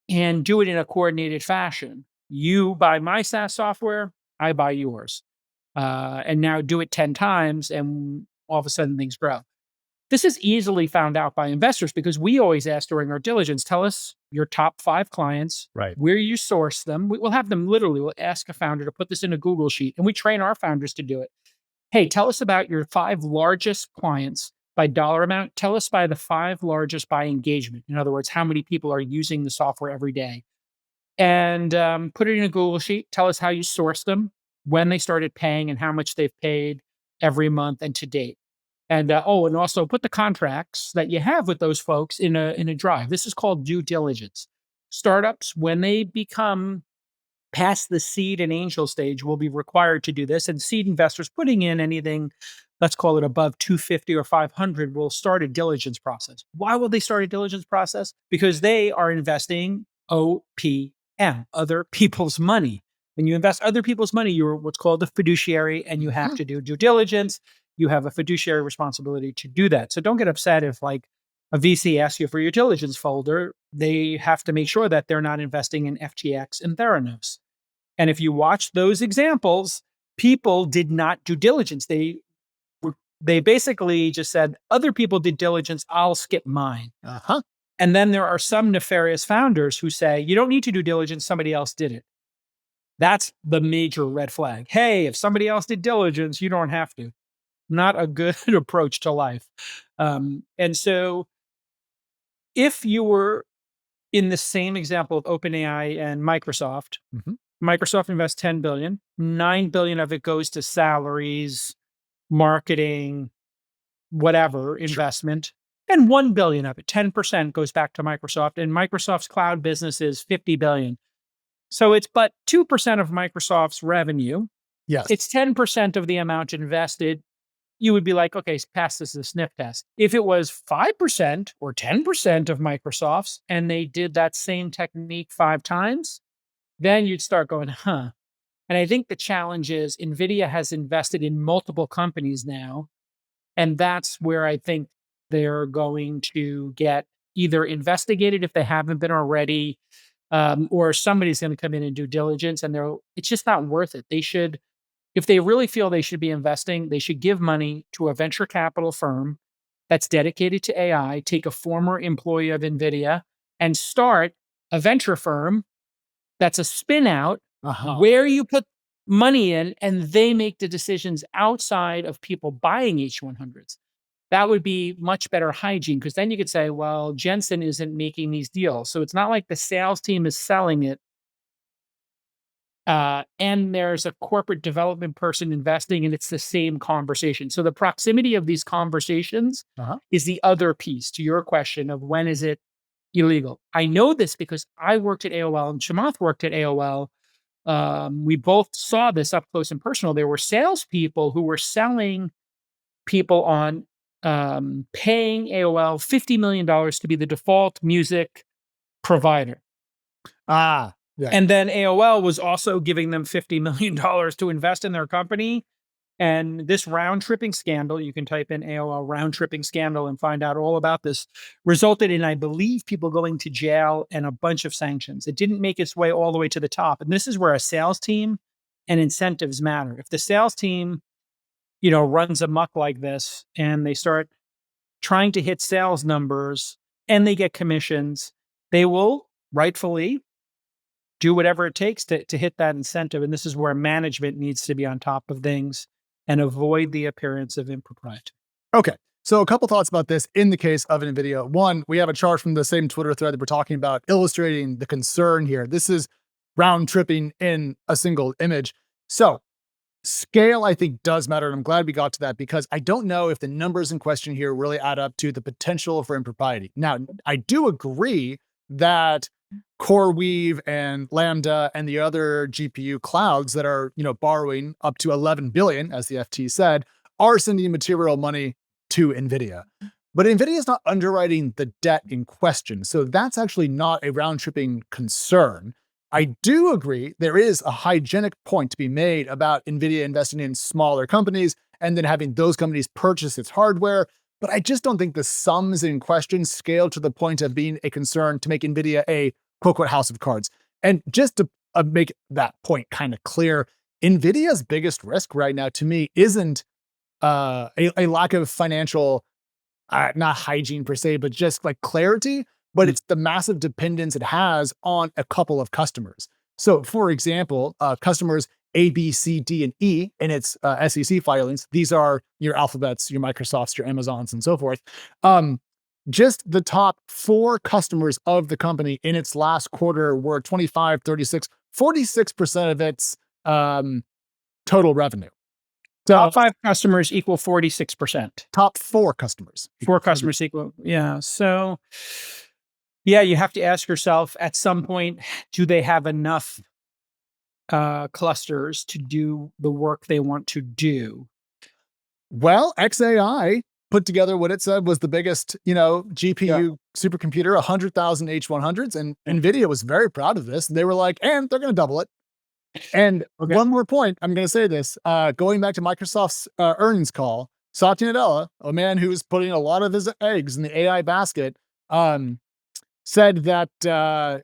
and do it in a coordinated fashion. You buy my SaaS software, I buy yours. And now do it 10 times and all of a sudden things grow. This is easily found out by investors because we always ask during our diligence, tell us your top 5 clients, Right. where you source them. We'll have them literally, we'll ask a founder to put this in a Google sheet and we train our founders to do it. Hey, tell us about your 5 largest clients by dollar amount. Tell us by the 5 largest by engagement. In other words, how many people are using the software every day? And put it in a Google sheet. Tell us how you source them, when they started paying and how much they've paid every month and to date. And and also put the contracts that you have with those folks in a drive. This is called due diligence. Startups, when they become past the seed and angel stage, will be required to do this. And seed investors putting in anything, let's call it above 250 or 500, will start a diligence process. Why will they start a diligence process? Because they are investing OPM, other people's money. When you invest other people's money, you're what's called a fiduciary, and you have to do due diligence. You have a fiduciary responsibility to do that. So don't get upset if, like, a VC asks you for your diligence folder. They have to make sure that they're not investing in FTX and Theranos. And if you watch those examples, people did not do diligence. They basically just said, other people did diligence, I'll skip mine. Uh-huh. And then there are some nefarious founders who say, you don't need to do diligence, somebody else did it. That's the major red flag. Hey, if somebody else did diligence, you don't have to. Not a good approach to life. And so if you were in the same example of OpenAI and Microsoft, Mhm. Microsoft invests 10 billion, 9 billion of it goes to salaries, marketing, whatever investment, and 1 billion of it, 10% goes back to Microsoft, and Microsoft's cloud business is 50 billion. So it's but 2% of Microsoft's revenue. Yes. It's 10% of the amount invested. You would be like, okay, pass this as a sniff test. If it was 5% or 10% of Microsoft's and they did that same technique 5 times, then you'd start going, huh. And I think the challenge is Nvidia has invested in multiple companies now. And that's where I think they're going to get either investigated if they haven't been already, or somebody's going to come in and do diligence. And it's just not worth it. They should, if they really feel they should be investing, they should give money to a venture capital firm that's dedicated to AI, take a former employee of NVIDIA and start a venture firm that's a spin out Uh-huh. where you put money in and they make the decisions outside of people buying H100s. That would be much better hygiene because then you could say, well, Jensen isn't making these deals. So it's not like the sales team is selling it. And there's a corporate development person investing, and it's the same conversation. So the proximity of these conversations Uh-huh. is the other piece to your question of when is it illegal. I know this because I worked at AOL and Chamath worked at AOL. We both saw this up close and personal. There were salespeople who were selling people on paying AOL $50 million to be the default music provider. Ah, yeah. And then AOL was also giving them $50 million to invest in their company. And this round tripping scandal, you can type in AOL round tripping scandal and find out all about this, resulted in, I believe, people going to jail and a bunch of sanctions. It didn't make its way all the way to the top. And this is where a sales team and incentives matter. If the sales team, runs amok like this and they start trying to hit sales numbers and they get commissions, they will rightfully do whatever it takes to hit that incentive. And this is where management needs to be on top of things and avoid the appearance of impropriety. Okay. So a couple thoughts about this in the case of NVIDIA. One, we have a chart from the same Twitter thread that we're talking about illustrating the concern here. This is round tripping in a single image. So scale, I think, does matter. And I'm glad we got to that because I don't know if the numbers in question here really add up to the potential for impropriety. Now, I do agree that CoreWeave and Lambda and the other GPU clouds that are, borrowing up to 11 billion, as the FT said, are sending material money to NVIDIA. But NVIDIA is not underwriting the debt in question. So that's actually not a round-tripping concern. I do agree there is a hygienic point to be made about NVIDIA investing in smaller companies and then having those companies purchase its hardware. But I just don't think the sums in question scale to the point of being a concern to make NVIDIA a quote-unquote house of cards. And just to make that point kind of clear, NVIDIA's biggest risk right now to me isn't a lack of financial, not hygiene per se, but just like clarity, but it's the massive dependence it has on a couple of customers. So for example, customers A, B, C, D, and E in its SEC filings, these are your Alphabets, your Microsofts, your Amazons, and so forth. Just the top 4 customers of the company in its last quarter were 25, 36, 46% of its total revenue. So Top 5 customers equal 46%. top 4 customers. 4 customers equal. Yeah. So, yeah, you have to ask yourself at some point, do they have enough clusters to do the work they want to do? Well, XAI put together what it said was the biggest, GPU supercomputer, 100,000 H100s, and NVIDIA was very proud of this. And they were like, and they're going to double it. And one more point, I'm going to say this, going back to Microsoft's earnings call, Satya Nadella, a man who's putting a lot of his eggs in the AI basket, said that the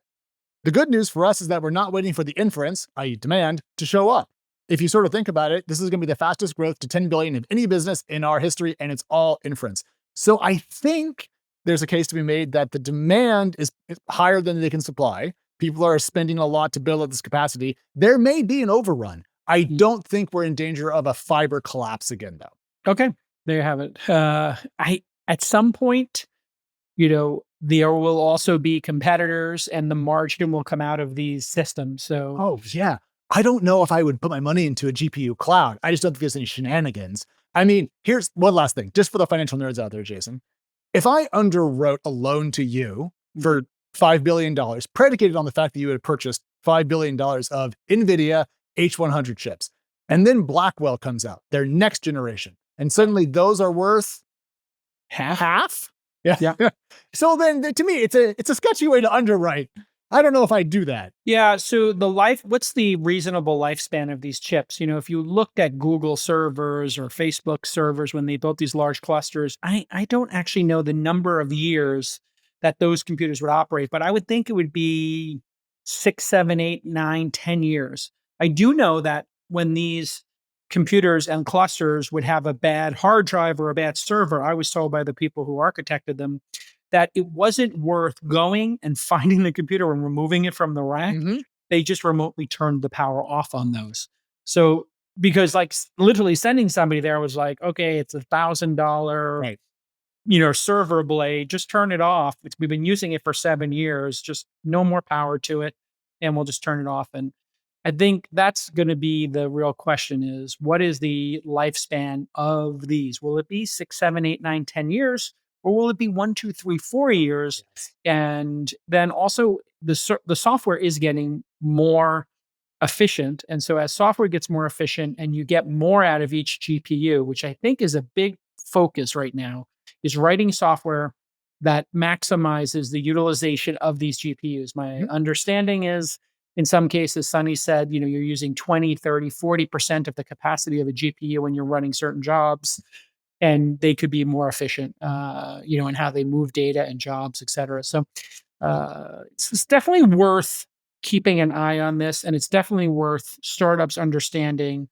good news for us is that we're not waiting for the inference, i.e. demand, to show up. If you sort of think about it, this is going to be the fastest growth to 10 billion of any business in our history, and it's all inference. So I think there's a case to be made that the demand is higher than they can supply. People are spending a lot to build up this capacity. There may be an overrun. I don't think we're in danger of a fiber collapse again, though. Okay, there you have it. At some point, there will also be competitors and the margin will come out of these systems. So, Oh, yeah. I don't know if I would put my money into a GPU cloud. I just don't think there's any shenanigans. I mean, here's one last thing, just for the financial nerds out there, Jason. If I underwrote a loan to you for $5 billion, predicated on the fact that you had purchased $5 billion of Nvidia H100 chips, and then Blackwell comes out, their next generation, and suddenly those are worth half? Yeah. So then to me, it's a sketchy way to underwrite. I don't know if I do that. Yeah. So what's the reasonable lifespan of these chips? If you looked at Google servers or Facebook servers when they built these large clusters, I don't actually know the number of years that those computers would operate, but I would think it would be 6, 7, 8, 9, 10 years. I do know that when these computers and clusters would have a bad hard drive or a bad server, I was told by the people who architected them that it wasn't worth going and finding the computer and removing it from the rack. They just remotely turned the power off on those. So, because literally sending somebody there was like, okay, it's $1,000, Right. Server blade, just turn it off. We've been using it for 7 years, just no more power to it. And we'll just turn it off. And I think that's going to be the real question is what is the lifespan of these? Will it be 6, 7, 8, 9, 10 years? Or will it be 1, 2, 3, 4 years? Yes. And then also the software is getting more efficient. And so as software gets more efficient and you get more out of each GPU, which I think is a big focus right now, is writing software that maximizes the utilization of these GPUs. My understanding is in some cases, Sunny said, you're using 20, 30, 40% of the capacity of a GPU when you're running certain jobs. And they could be more efficient, in how they move data and jobs, et cetera. So it's definitely worth keeping an eye on this. And it's definitely worth startups understanding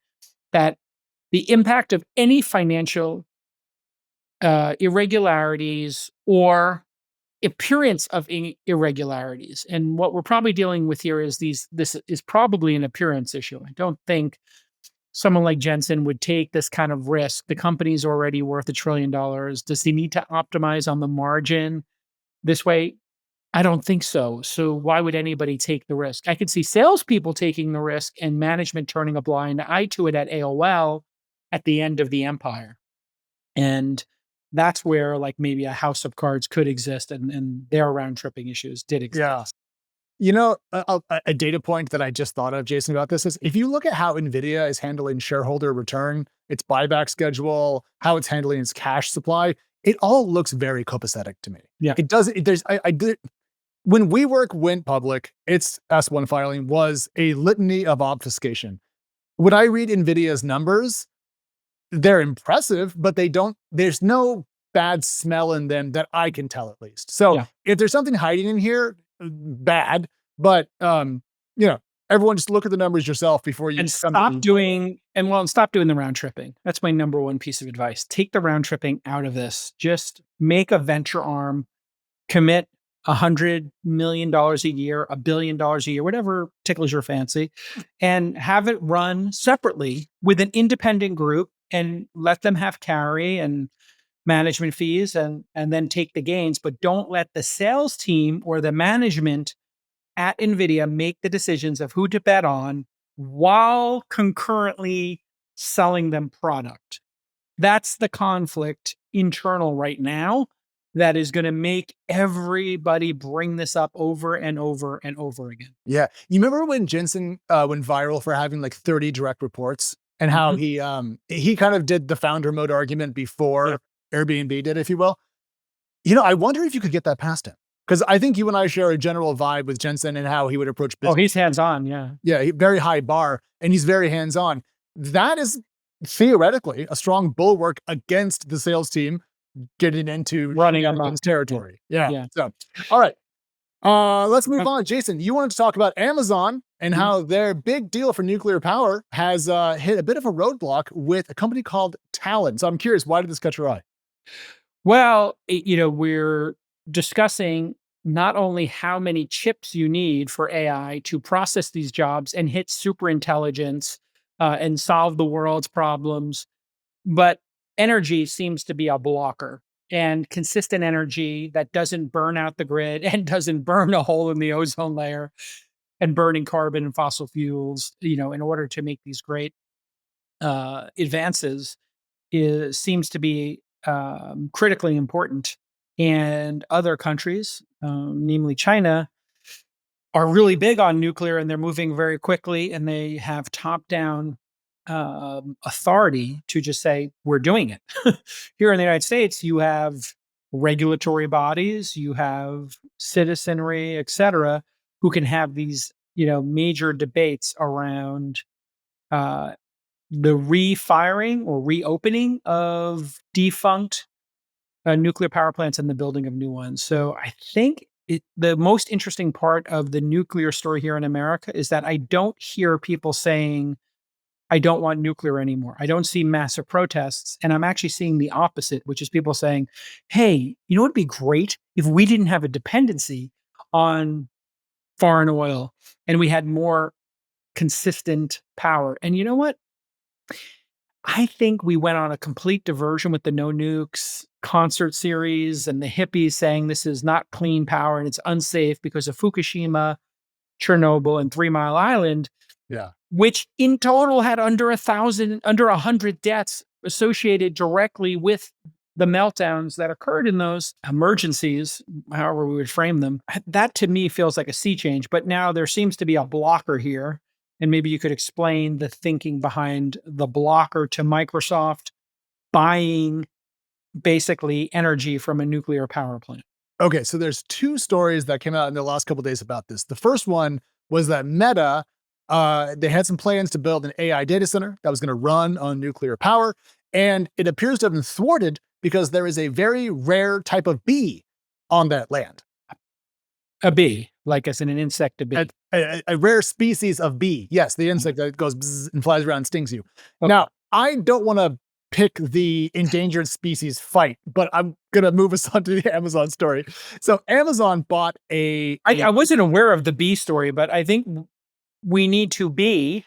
that the impact of any financial irregularities or appearance of irregularities. And what we're probably dealing with here is this is probably an appearance issue. I don't think someone like Jensen would take this kind of risk. The company's already worth $1 trillion. Does he need to optimize on the margin this way? I don't think so. So why would anybody take the risk? I could see salespeople taking the risk and management turning a blind eye to it at AOL at the end of the empire. And that's where maybe a house of cards could exist and their round tripping issues did exist. Yeah. A data point that I just thought of, Jason, about this is if you look at how Nvidia is handling shareholder return, its buyback schedule, how it's handling its cash supply, it all looks very copacetic to me. Yeah. It does. When WeWork went public, its S1 filing was a litany of obfuscation. When I read Nvidia's numbers, they're impressive, but there's no bad smell in them that I can tell at least. So if there's something hiding in here, bad, but everyone just look at the numbers yourself before you stop doing the round tripping. That's my number one piece of advice. Take the round tripping out of this. Just make a venture arm, commit $100 million a year, $1 billion a year, whatever tickles your fancy, and have it run separately with an independent group and let them have carry and management fees and then take the gains, but don't let the sales team or the management at Nvidia make the decisions of who to bet on while concurrently selling them product. That's the conflict internal right now that is going to make everybody bring this up over and over and over again. Yeah. You remember when Jensen went viral for having 30 direct reports and how he kind of did the founder mode argument before Airbnb did, if you will? I wonder if you could get that past him. Because I think you and I share a general vibe with Jensen and how he would approach business. Oh, he's hands-on, yeah. Yeah, very high bar, and he's very hands-on. That is theoretically a strong bulwark against the sales team getting into running on territory. Yeah. Yeah. So, all right. Let's move on. Jason, you wanted to talk about Amazon and how their big deal for nuclear power has hit a bit of a roadblock with a company called Talon. So I'm curious, why did this catch your eye? Well, we're discussing not only how many chips you need for AI to process these jobs and hit super intelligence and solve the world's problems, but energy seems to be a blocker. And consistent energy that doesn't burn out the grid and doesn't burn a hole in the ozone layer and burning carbon and fossil fuels, in order to make these great advances seems to be critically important. And other countries, namely China, are really big on nuclear and they're moving very quickly and they have top down authority to just say, we're doing it. Here in the United States, you have regulatory bodies, you have citizenry, et cetera, who can have these, major debates around uh, the refiring or reopening of defunct nuclear power plants and the building of new ones. So I think the most interesting part of the nuclear story here in America is that I don't hear people saying, I don't want nuclear anymore. I don't see massive protests. And I'm actually seeing the opposite, which is people saying, hey, it'd be great if we didn't have a dependency on foreign oil and we had more consistent power. And you know what? I think we went on a complete diversion with the No Nukes concert series and the hippies saying this is not clean power and it's unsafe because of Fukushima, Chernobyl, and 3 Mile Island, Yeah. which in total had under 100 deaths associated directly with the meltdowns that occurred in those emergencies, however we would frame them. That to me feels like a sea change, but now there seems to be a blocker here. And maybe you could explain the thinking behind the blocker to Microsoft buying basically energy from a nuclear power plant. Okay, so there's two stories that came out in the last couple of days about this. The first one was that Meta, they had some plans to build an AI data center that was going to run on nuclear power, and it appears to have been thwarted because there is a very rare type of bee on that land. A bee, like as in an insect, a bee. A rare species of bee. Yes, the insect that goes bzz and flies around and stings you. Okay. Now, I don't want to pick the endangered species fight, but I'm going to move us on to the Amazon story. So Amazon bought I wasn't aware of the bee story, but I think we need to be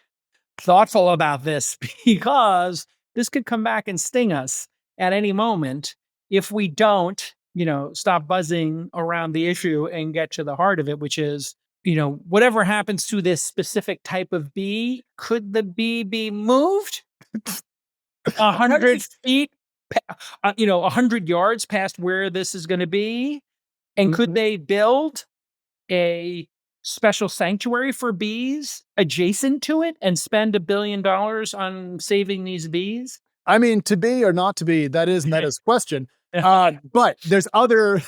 thoughtful about this because this could come back and sting us at any moment if we don't, stop buzzing around the issue and get to the heart of it, which is, whatever happens to this specific type of bee, could the bee be moved 100 feet, 100 yards past where this is going to be? And could they build a special sanctuary for bees adjacent to it and spend $1 billion on saving these bees? I mean, to be or not to be, that is Meta's question. But there's other,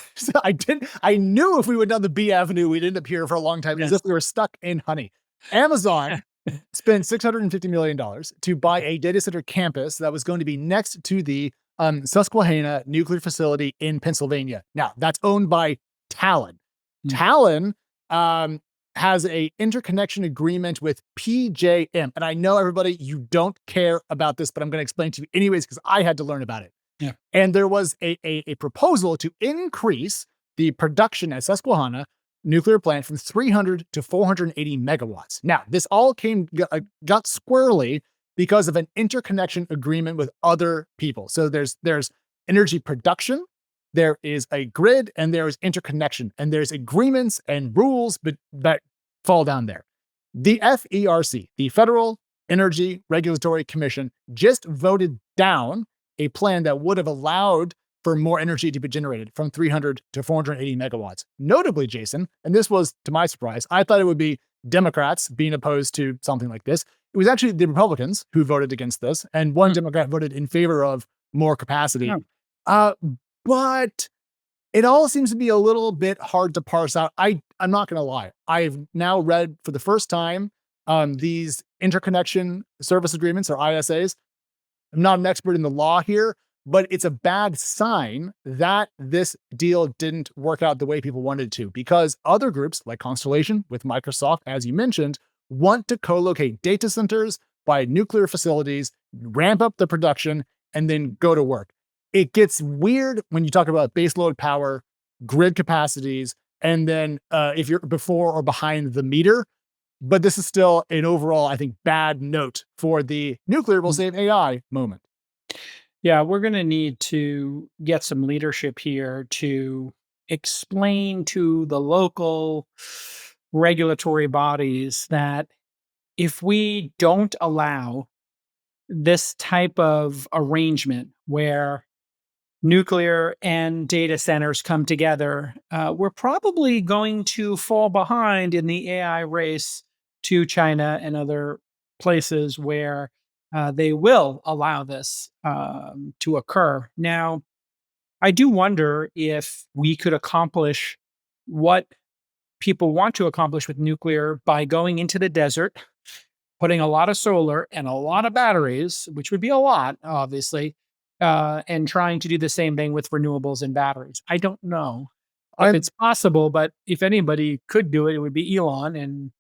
I knew if we went down the bee avenue, we'd end up here for a long time as if we were stuck in honey. Amazon spent $650 million to buy a data center campus that was going to be next to the Susquehanna nuclear facility in Pennsylvania. Now, that's owned by Talon. Talon has a interconnection agreement with PJM. And I know everybody, you don't care about this, but I'm going to explain to you anyways, because I had to learn about it. Yeah. And there was a proposal to increase the production at Susquehanna nuclear plant from 300 to 480 megawatts. Now, this all got squirrely because of an interconnection agreement with other people. So there's energy production, there is a grid, and there is interconnection, and there's agreements and rules that fall down there. The FERC, the Federal Energy Regulatory Commission, just voted down a plan that would have allowed for more energy to be generated from 300 to 480 megawatts. Notably, Jason, and this was to my surprise, I thought it would be Democrats being opposed to something like this. It was actually the Republicans who voted against this, and one Democrat voted in favor of more capacity. But it all seems to be a little bit hard to parse out. I'm not going to lie. I've now read for the first time these interconnection service agreements, or ISAs. I'm not an expert in the law here, but it's a bad sign that this deal didn't work out the way people wanted it to, because other groups like Constellation with Microsoft, as you mentioned, want to co-locate data centers by nuclear facilities, ramp up the production, and then go to work. It gets weird when you talk about baseload power, grid capacities, and then if you're before or behind the meter. But this is still an overall, I think, bad note for the nuclear will save AI moment. Yeah, we're going to need to get some leadership here to explain to the local regulatory bodies that if we don't allow this type of arrangement where nuclear and data centers come together, we're probably going to fall behind in the AI race to China and other places where they will allow this to occur. Now, I do wonder if we could accomplish what people want to accomplish with nuclear by going into the desert, putting a lot of solar and a lot of batteries, which would be a lot, obviously, and trying to do the same thing with renewables and batteries. I don't know if I'm it's possible, but if anybody could do it, it would be Elon, and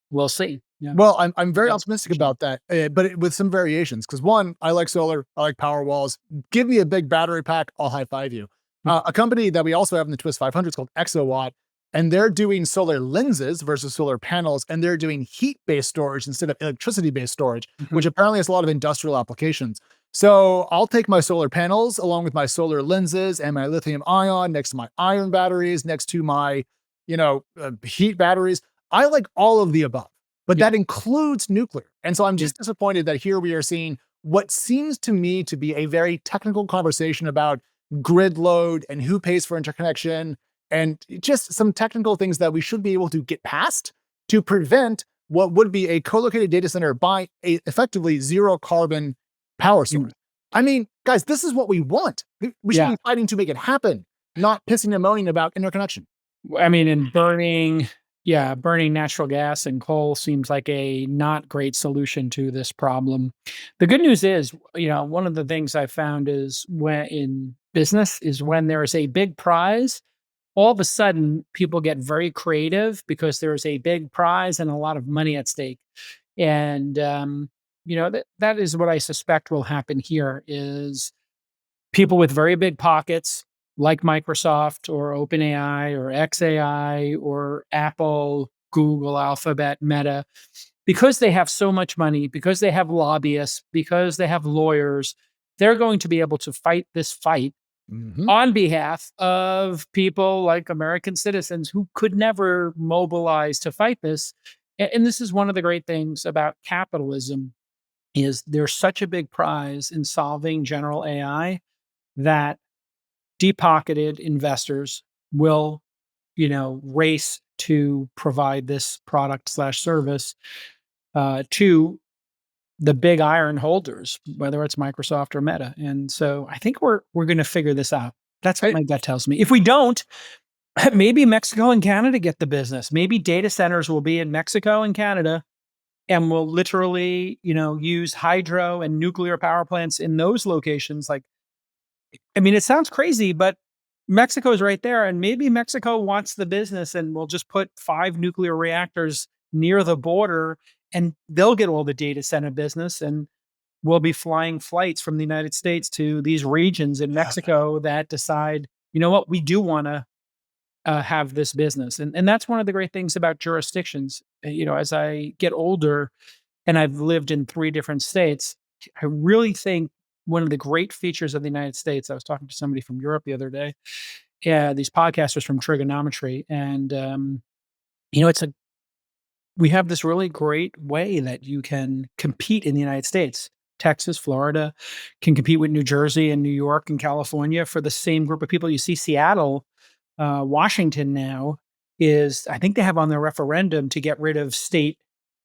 we'll see. Yeah, Well, I'm very that's optimistic about that, but with some variations. Because one, I like solar, I like power walls. Give me a big battery pack, I'll high five you. A company that we also have in the Twist 500 is called Exowatt, and they're doing solar lenses versus solar panels, and they're doing heat-based storage instead of electricity-based storage, Mhm. which apparently has a lot of industrial applications. So I'll take my solar panels along with my solar lenses and my lithium ion next to my iron batteries, next to my, heat batteries. I like all of the above. But Yeah, that includes nuclear. And so I'm yeah, just disappointed that here we are seeing what seems to me to be a very technical conversation about grid load and who pays for interconnection and just some technical things that we should be able to get past to prevent what would be a co-located data center by a effectively zero carbon power mm, source. I mean, guys, this is what we want. We should yeah. be fighting to make it happen, not pissing and moaning about interconnection. I mean, and burning natural gas and coal seems like a not great solution to this problem. The good news is, one of the things I found is when in business is when there is a big prize, all of a sudden people get very creative because there's a big prize and a lot of money at stake. And that is what I suspect will happen here is people with very big pockets like Microsoft or OpenAI or XAI or Apple, Google, Alphabet, Meta, because they have so much money, because they have lobbyists, because they have lawyers, they're going to be able to fight this fight Mhm. on behalf of people like American citizens who could never mobilize to fight this. And this is one of the great things about capitalism is there's such a big prize in solving general AI that deep-pocketed investors will, race to provide this product slash service to the big iron holders, whether it's Microsoft or Meta. And so I think we're going to figure this out. That's what I, my gut tells me. If we don't, maybe Mexico and Canada get the business. Maybe data centers will be in Mexico and Canada and will literally, use hydro and nuclear power plants in those locations. Like, I mean, it sounds crazy, but Mexico is right there, and maybe Mexico wants the business and will just put 5 nuclear reactors near the border, and they'll get all the data center business, and we'll be flying flights from the United States to these regions in Mexico that decide, you know what, we do wanna, have this business, and that's one of the great things about jurisdictions. As I get older and I've lived in 3 different states, I really think one of the great features of the United States. I was talking to somebody from Europe the other day. Yeah, these podcasters from trigonometry, and it's a we have this really great way that you can compete in the United States. Texas, Florida can compete with New Jersey and New York and California for the same group of people. You see Seattle, Washington now is, I think they have on their referendum to get rid of state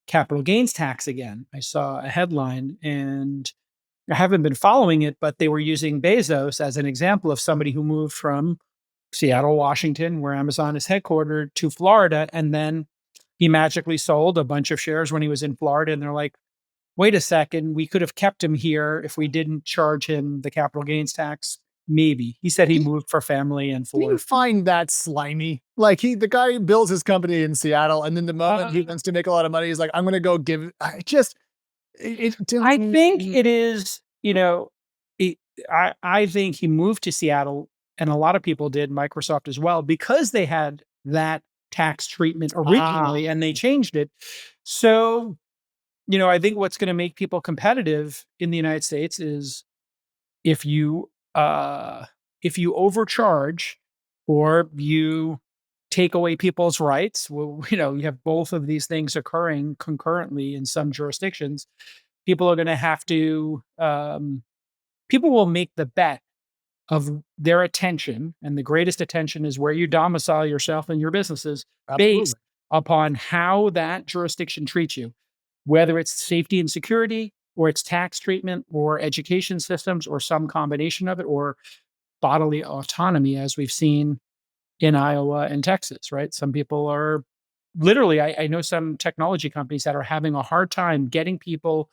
capital gains tax again. I saw a headline and I haven't been following it, but they were using Bezos as an example of somebody who moved from Seattle, Washington, where Amazon is headquartered, to Florida. And then he magically sold a bunch of shares when he was in Florida. And they're like, wait a second, we could have kept him here if we didn't charge him the capital gains tax. Maybe. He said he moved for family and Do you for. find that slimy? Like the guy builds his company in Seattle, and then the moment Uh, he wants to make a lot of money, he's like, "I'm gonna go give." I just it I doesn't. think it is, it, I think he moved to Seattle, and a lot of people did, Microsoft as well, because they had that tax treatment originally, and they changed it. So, I think what's going to make people competitive in the United States is if you uh, if you overcharge or you take away people's rights. Well, you have both of these things occurring concurrently in some jurisdictions. People are going to have to. People will make the bet of their attention, and the greatest attention is where you domicile yourself and your businesses based Absolutely. upon how that jurisdiction treats you, whether it's safety and security, or it's tax treatment, or education systems, or some combination of it, or bodily autonomy, as we've seen in Iowa and Texas, right? Some people are literally, I know some technology companies that are having a hard time getting people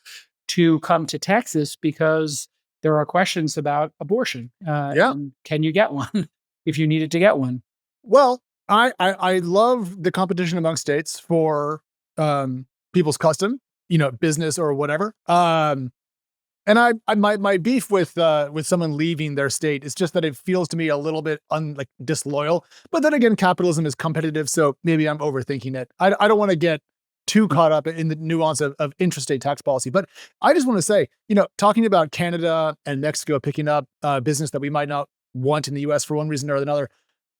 to come to Texas because there are questions about abortion. Yeah. And can you get one if you needed to get one? Well, I love the competition among states for people's custom, business or whatever. And my beef with someone leaving their state is just that it feels to me a little bit like disloyal. But then again, capitalism is competitive, so maybe I'm overthinking it. I don't want to get too caught up in the nuance of intrastate tax policy. But I just want to say, talking about Canada and Mexico picking up business that we might not want in the US for one reason or another.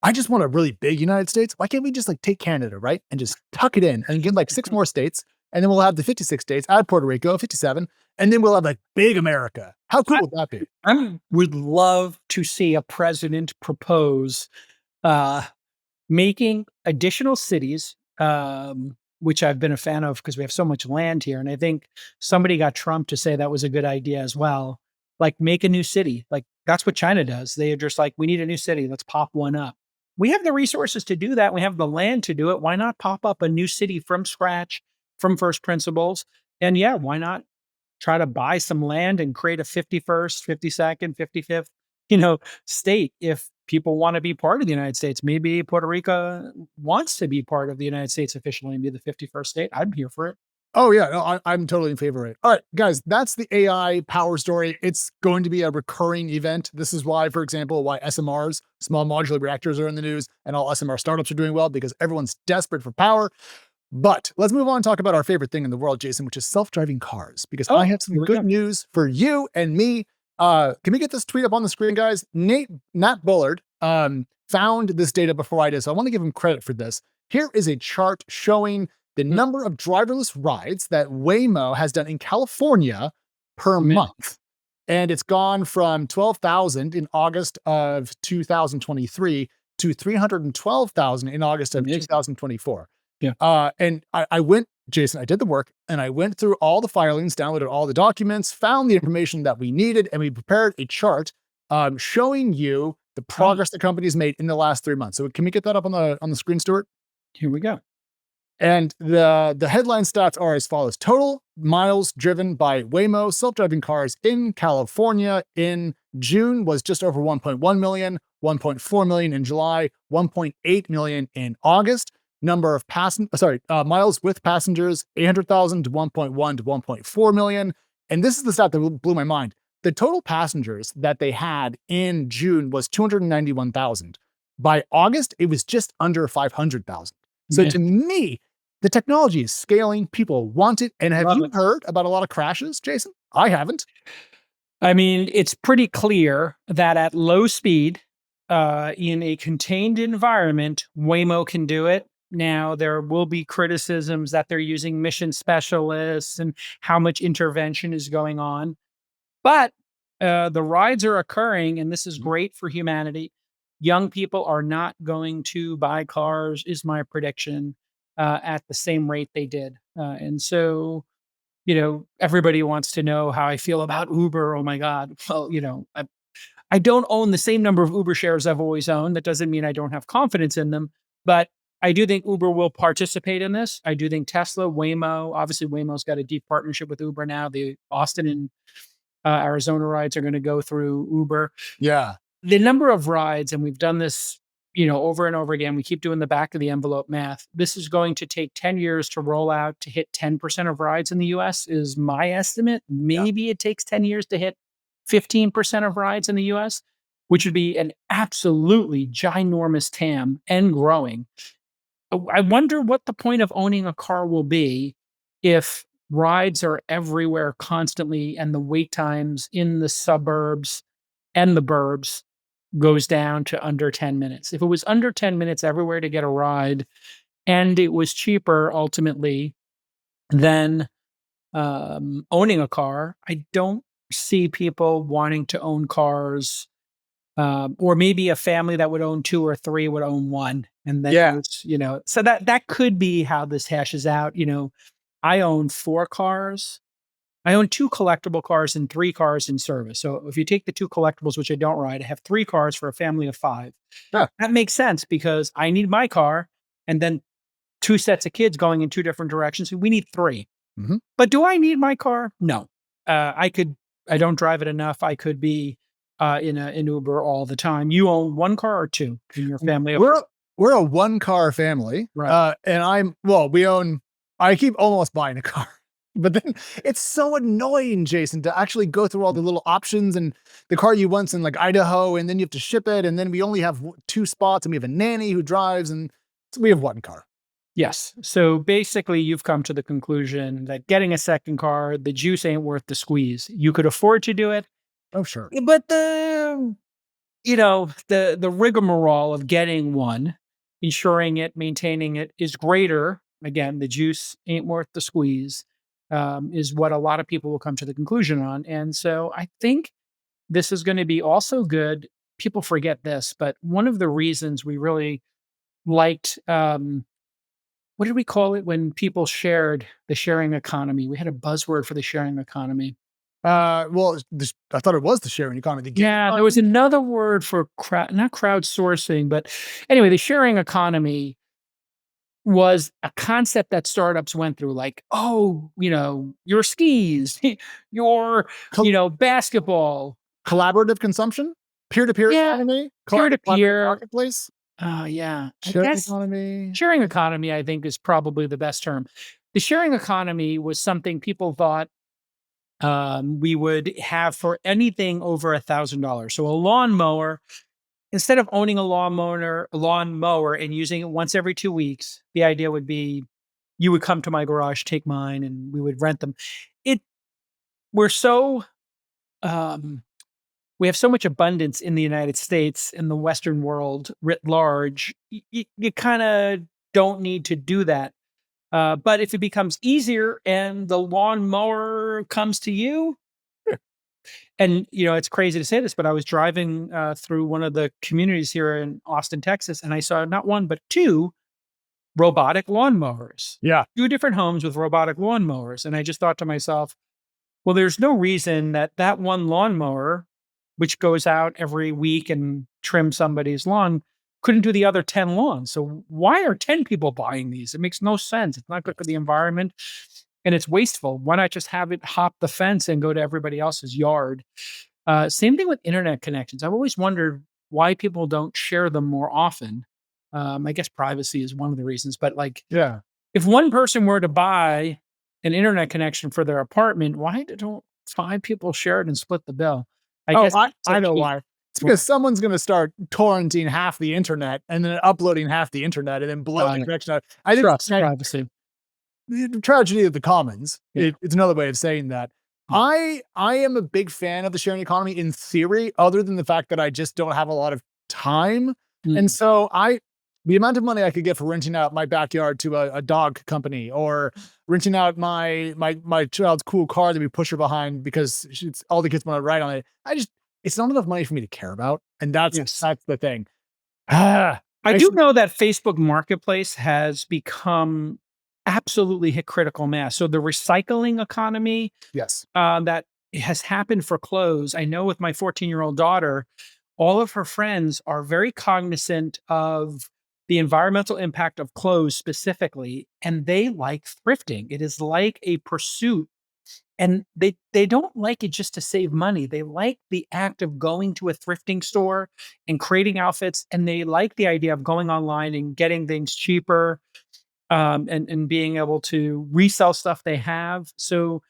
I just want a really big United States. Why can't we just like take Canada, right? And just tuck it in and get like 6 more states. And then we'll have the 56 states, add Puerto Rico, 57. And then we'll have like big America. How cool would that be? I would love to see a president propose uh, making additional cities, which I've been a fan of because we have so much land here. And I think somebody got Trump to say that was a good idea as well. Like, make a new city. Like, that's what China does. They are just like, we need a new city. Let's pop one up. We have the resources to do that. We have the land to do it. Why not pop up a new city from scratch, from first principles? And yeah, why not try to buy some land and create a 51st, 52nd, 55th, state if people want to be part of the United States. Maybe Puerto Rico wants to be part of the United States officially and be the 51st state. I'm here for it. Oh yeah, no, I'm totally in favor of it. All right, guys, that's the AI power story. It's going to be a recurring event. This is why, for example, why SMRs, small modular reactors, are in the news, and all SMR startups are doing well because everyone's desperate for power. But let's move on and talk about our favorite thing in the world, Jason, which is self-driving cars, because I Oh, have some here we good go. news for you and me. Can we get this tweet up on the screen, guys? Nat Bullard found this data before I did, so I want to give him credit for this. Here is a chart showing the Mm, number of driverless rides that Waymo has done in California per man, month. And it's gone from 12,000 in August of 2023 to 312,000 in August of amazing. 2024. Yeah. And I went, Jason, I did the work and I went through all the filings, downloaded all the documents, found the information that we needed, and we prepared a chart showing you the Oh, progress the company's made in the last 3 months. So can we get that up on the screen, Stuart? here we go. And the headline stats are as follows. Total miles driven by Waymo self-driving cars in California in June was just over 1.1 million, 1.4 million in July, 1.8 million in August. Number of miles with passengers, 800,000 to 1.1 to 1.4 million. And this is the stat that blew my mind. The total passengers that they had in June was 291,000. By August, it was just under 500,000. So Yeah, to me, the technology is scaling. People want it. And have love you it. heard about a lot of crashes, Jason? I haven't. I mean, it's pretty clear that at low speed, in a contained environment, Waymo can do it. Now, there will be criticisms that they're using mission specialists and how much intervention is going on. But the rides are occurring, and this is Mhm. great for humanity. Young people are not going to buy cars, is my prediction, at the same rate they did. And so, everybody wants to know how I feel about Uber. Oh my God. Well, I don't own the same number of Uber shares I've always owned. That doesn't mean I don't have confidence in them, but I do think Uber will participate in this. I do think Tesla, Waymo, obviously Waymo's got a deep partnership with Uber now. The Austin and Arizona rides are going to go through Uber. Yeah. The number of rides, and we've done this, over and over again. We keep doing the back of the envelope math. This is going to take 10 years to roll out to hit 10% of rides in the US, is my estimate. Yeah. Maybe it takes 10 years to hit 15% of rides in the US. which would be an absolutely ginormous TAM and growing. I wonder what the point of owning a car will be if rides are everywhere constantly and the wait times in the suburbs and the burbs goes down to under 10 minutes. If it was under 10 minutes everywhere to get a ride and it was cheaper ultimately than owning a car, I don't see people wanting to own cars. Or maybe a family that would own two or three would own one. And then Yeah. there's, so that could be how this hashes out. I own four cars. I own two collectible cars and three cars in service. So if you take the two collectibles, which I don't ride, I have three cars for a family of five. Yeah. That makes sense because I need my car and then two sets of kids going in two different directions. We need three. Mhm. But do I need my car? No. I don't drive it enough. I could be in an Uber all the time. You own one car or two in your family of We're we're a one-car family, right. and we own I keep almost buying a car, but then it's so annoying, Jason, to actually go through all the little options and the car you want's in, like, Idaho, and then you have to ship it, and then we only have 2 spots, and we have a nanny who drives, and so we have 1 car. Yes. So basically, you've come to the conclusion that getting a second car, the juice ain't worth the squeeze. You could afford to do it, Oh, sure. but the rigmarole of getting one, ensuring it, maintaining it is greater. Again, the juice ain't worth the squeeze, is what a lot of people will come to the conclusion on. And so I think this is going to be also good. People forget this, but one of the reasons we really liked, what did we call it when people shared the sharing economy? We had a buzzword for the sharing economy. Well, I thought it was the sharing economy, the gig Yeah, there was economy? another word for not crowdsourcing, but anyway, the sharing economy was a concept that startups went through like, oh, your skis, your, Co basketball. Collaborative consumption? Peer-to-peer Yeah, economy? peer to Collaborative peer. marketplace? Oh, yeah. I Sharing guess economy? sharing economy, I think, is probably the best term. The sharing economy was something people thought we would have for anything over $1,000. So a lawnmower, instead of owning a lawnmower and using it once every 2 weeks, the idea would be you would come to my garage, take mine, and we would rent them. It we're so um, we have so much abundance in the United States in the Western world writ large. You kind of don't need to do that. But if it becomes easier and the lawnmower comes to you, and it's crazy to say this, but I was driving through one of the communities here in Austin, Texas, and I saw not one but two robotic lawnmowers, Yeah. two different homes with robotic lawnmowers, and I just thought to myself, well, there's no reason that one lawnmower, which goes out every week and trims somebody's lawn, couldn't do the other 10 lawns. So why are 10 people buying these? It makes no sense. It's not good for the environment and it's wasteful. Why not just have it hop the fence and go to everybody else's yard? Same thing with internet connections. I've always wondered why people don't share them more often. I guess privacy is one of the reasons, but like Yeah. if one person were to buy an internet connection for their apartment, why don't five people share it and split the bill? I Oh, guess it's I such know a why. It's well, because someone's gonna start torrenting half the internet and then uploading half the internet and then blow got the it. connection out. I think Trust, privacy. the tragedy of the commons. Yeah. It's another way of saying that. Mm. I am a big fan of the sharing economy in theory, other than the fact that I just don't have a lot of time. And Mm. so the amount of money I could get for renting out my backyard to a dog company or renting out my child's cool car that we push her behind because all the kids want to ride on it. It's not enough money for me to care about. And Yes. that's the thing. Ah, I I do should, know that Facebook Marketplace has become absolutely hit critical mass. So the recycling economy yes. that has happened for clothes. I know with my 14-year-old daughter, all of her friends are very cognizant of the environmental impact of clothes specifically, and they like thrifting. It is like a pursuit. And they don't like it just to save money. They like the act of going to a thrifting store and creating outfits, and they like the idea of going online and getting things cheaper, and being able to resell stuff they have. So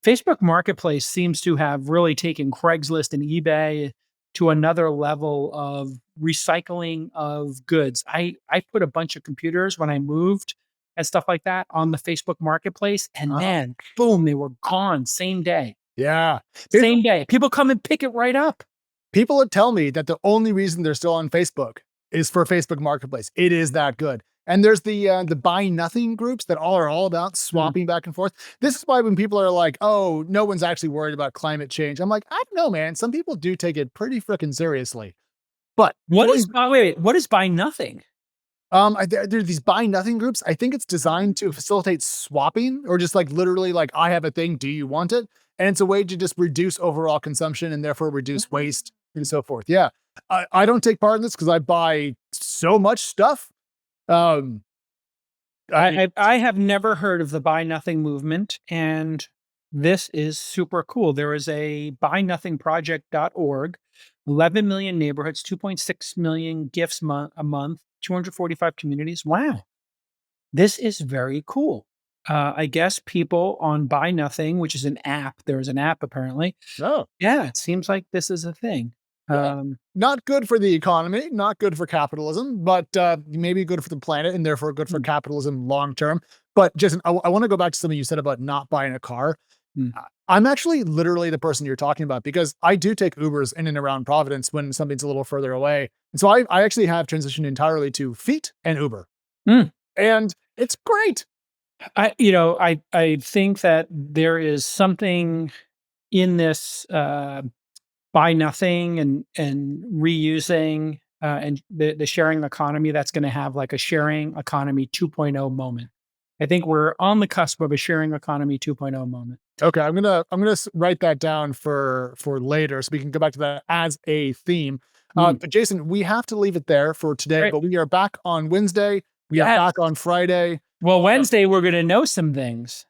Facebook Marketplace seems to have really taken Craigslist and eBay. to another level of recycling of goods. I put a bunch of computers when I moved and stuff like that on the Facebook Marketplace, and Uh-huh. man, boom, they were gone same day. Yeah. Same day. People come and pick it right up. People would tell me that the only reason they're still on Facebook is for Facebook Marketplace. It is that good. And there's the buy nothing groups that are all about Mm. swapping back and forth. This is why when people are like, "Oh, no one's actually worried about climate change," I'm like, I don't know, man. Some people do take it pretty freaking seriously. But What going is wait, what is buy nothing? there are these buy nothing groups. I think it's designed to facilitate swapping or just like literally like, I have a thing. Do you want it? And it's a way to just reduce overall consumption and therefore reduce waste and so forth. Yeah. I don't take part in this because I buy so much stuff. Um, I have never heard of the buy nothing movement, and this is super cool. There is a buynothingproject.org, 11 million neighborhoods, 2.6 million gifts a month, 245 communities. Wow. This is very cool. I guess people on Buy Nothing, which is an app, there is an app apparently. no. Yeah, it seems like this is a thing. Yeah. Not good for the economy, not good for capitalism, but maybe good for the planet and therefore good for Mm, capitalism long term. But Jason, I want to go back to something you said about not buying a car. mm. I'm actually literally the person you're talking about because I do take Ubers in and around Providence when something's a little further away. And so I actually have transitioned entirely to Feet and Uber. Mm. And it's great. I think that there is something in this buy nothing and reusing and the sharing economy that's going to have like a sharing economy 2.0 moment. I think we're on the cusp of a sharing economy 2.0 moment. Okay, I'm gonna write that down for later so we can go back to that as a theme. Mm, But Jason, we have to leave it there for today, great. but we are back on Wednesday. We are Yes. back on Friday. Well, Wednesday we're going to know some things.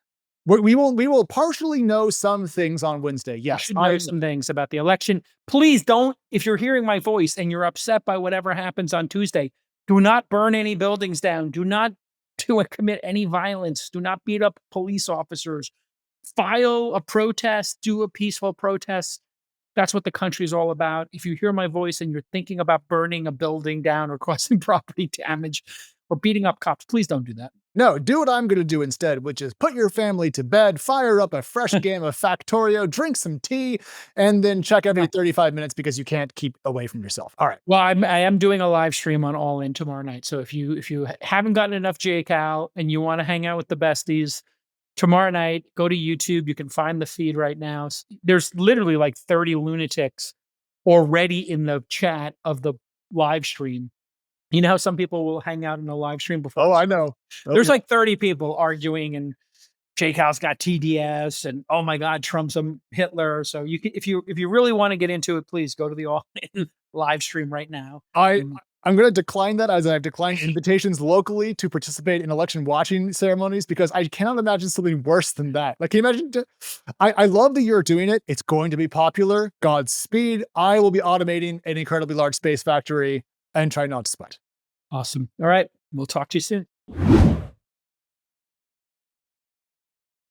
We will partially know some things on Wednesday. We Yes, should know some things about the election. Please don't, if you're hearing my voice and you're upset by whatever happens on Tuesday, do not burn any buildings down. Do not commit any violence. Do not beat up police officers. File a protest, do a peaceful protest. That's what the country is all about. If you hear my voice and you're thinking about burning a building down or causing property damage or beating up cops, please don't do that. no, do what I'm gonna do instead, which is put your family to bed, fire up a fresh game of Factorio, drink some tea, and then check every 35 minutes because you can't keep away from yourself. All right. Well, I am doing a live stream on All In tomorrow night. So if you haven't gotten enough JCal and you want to hang out with the besties tomorrow night, go to YouTube. You can find the feed right now. There's literally like 30 lunatics already in the chat of the live stream. You know how some people will hang out in a live stream before? Oh, I know. There's Okay. like 30 people arguing, and Jake House got TDS, and oh my God, Trump's a Hitler. So you can, if you really want to get into it, please go to the All In live stream right now. I And I'm gonna decline that as I've declined invitations locally to participate in election watching ceremonies because I cannot imagine something worse than that. Like, can you imagine? I love that you're doing it. It's going to be popular. Godspeed. I will be automating an incredibly large space factory and try not to sweat. awesome. All right, we'll talk to you soon.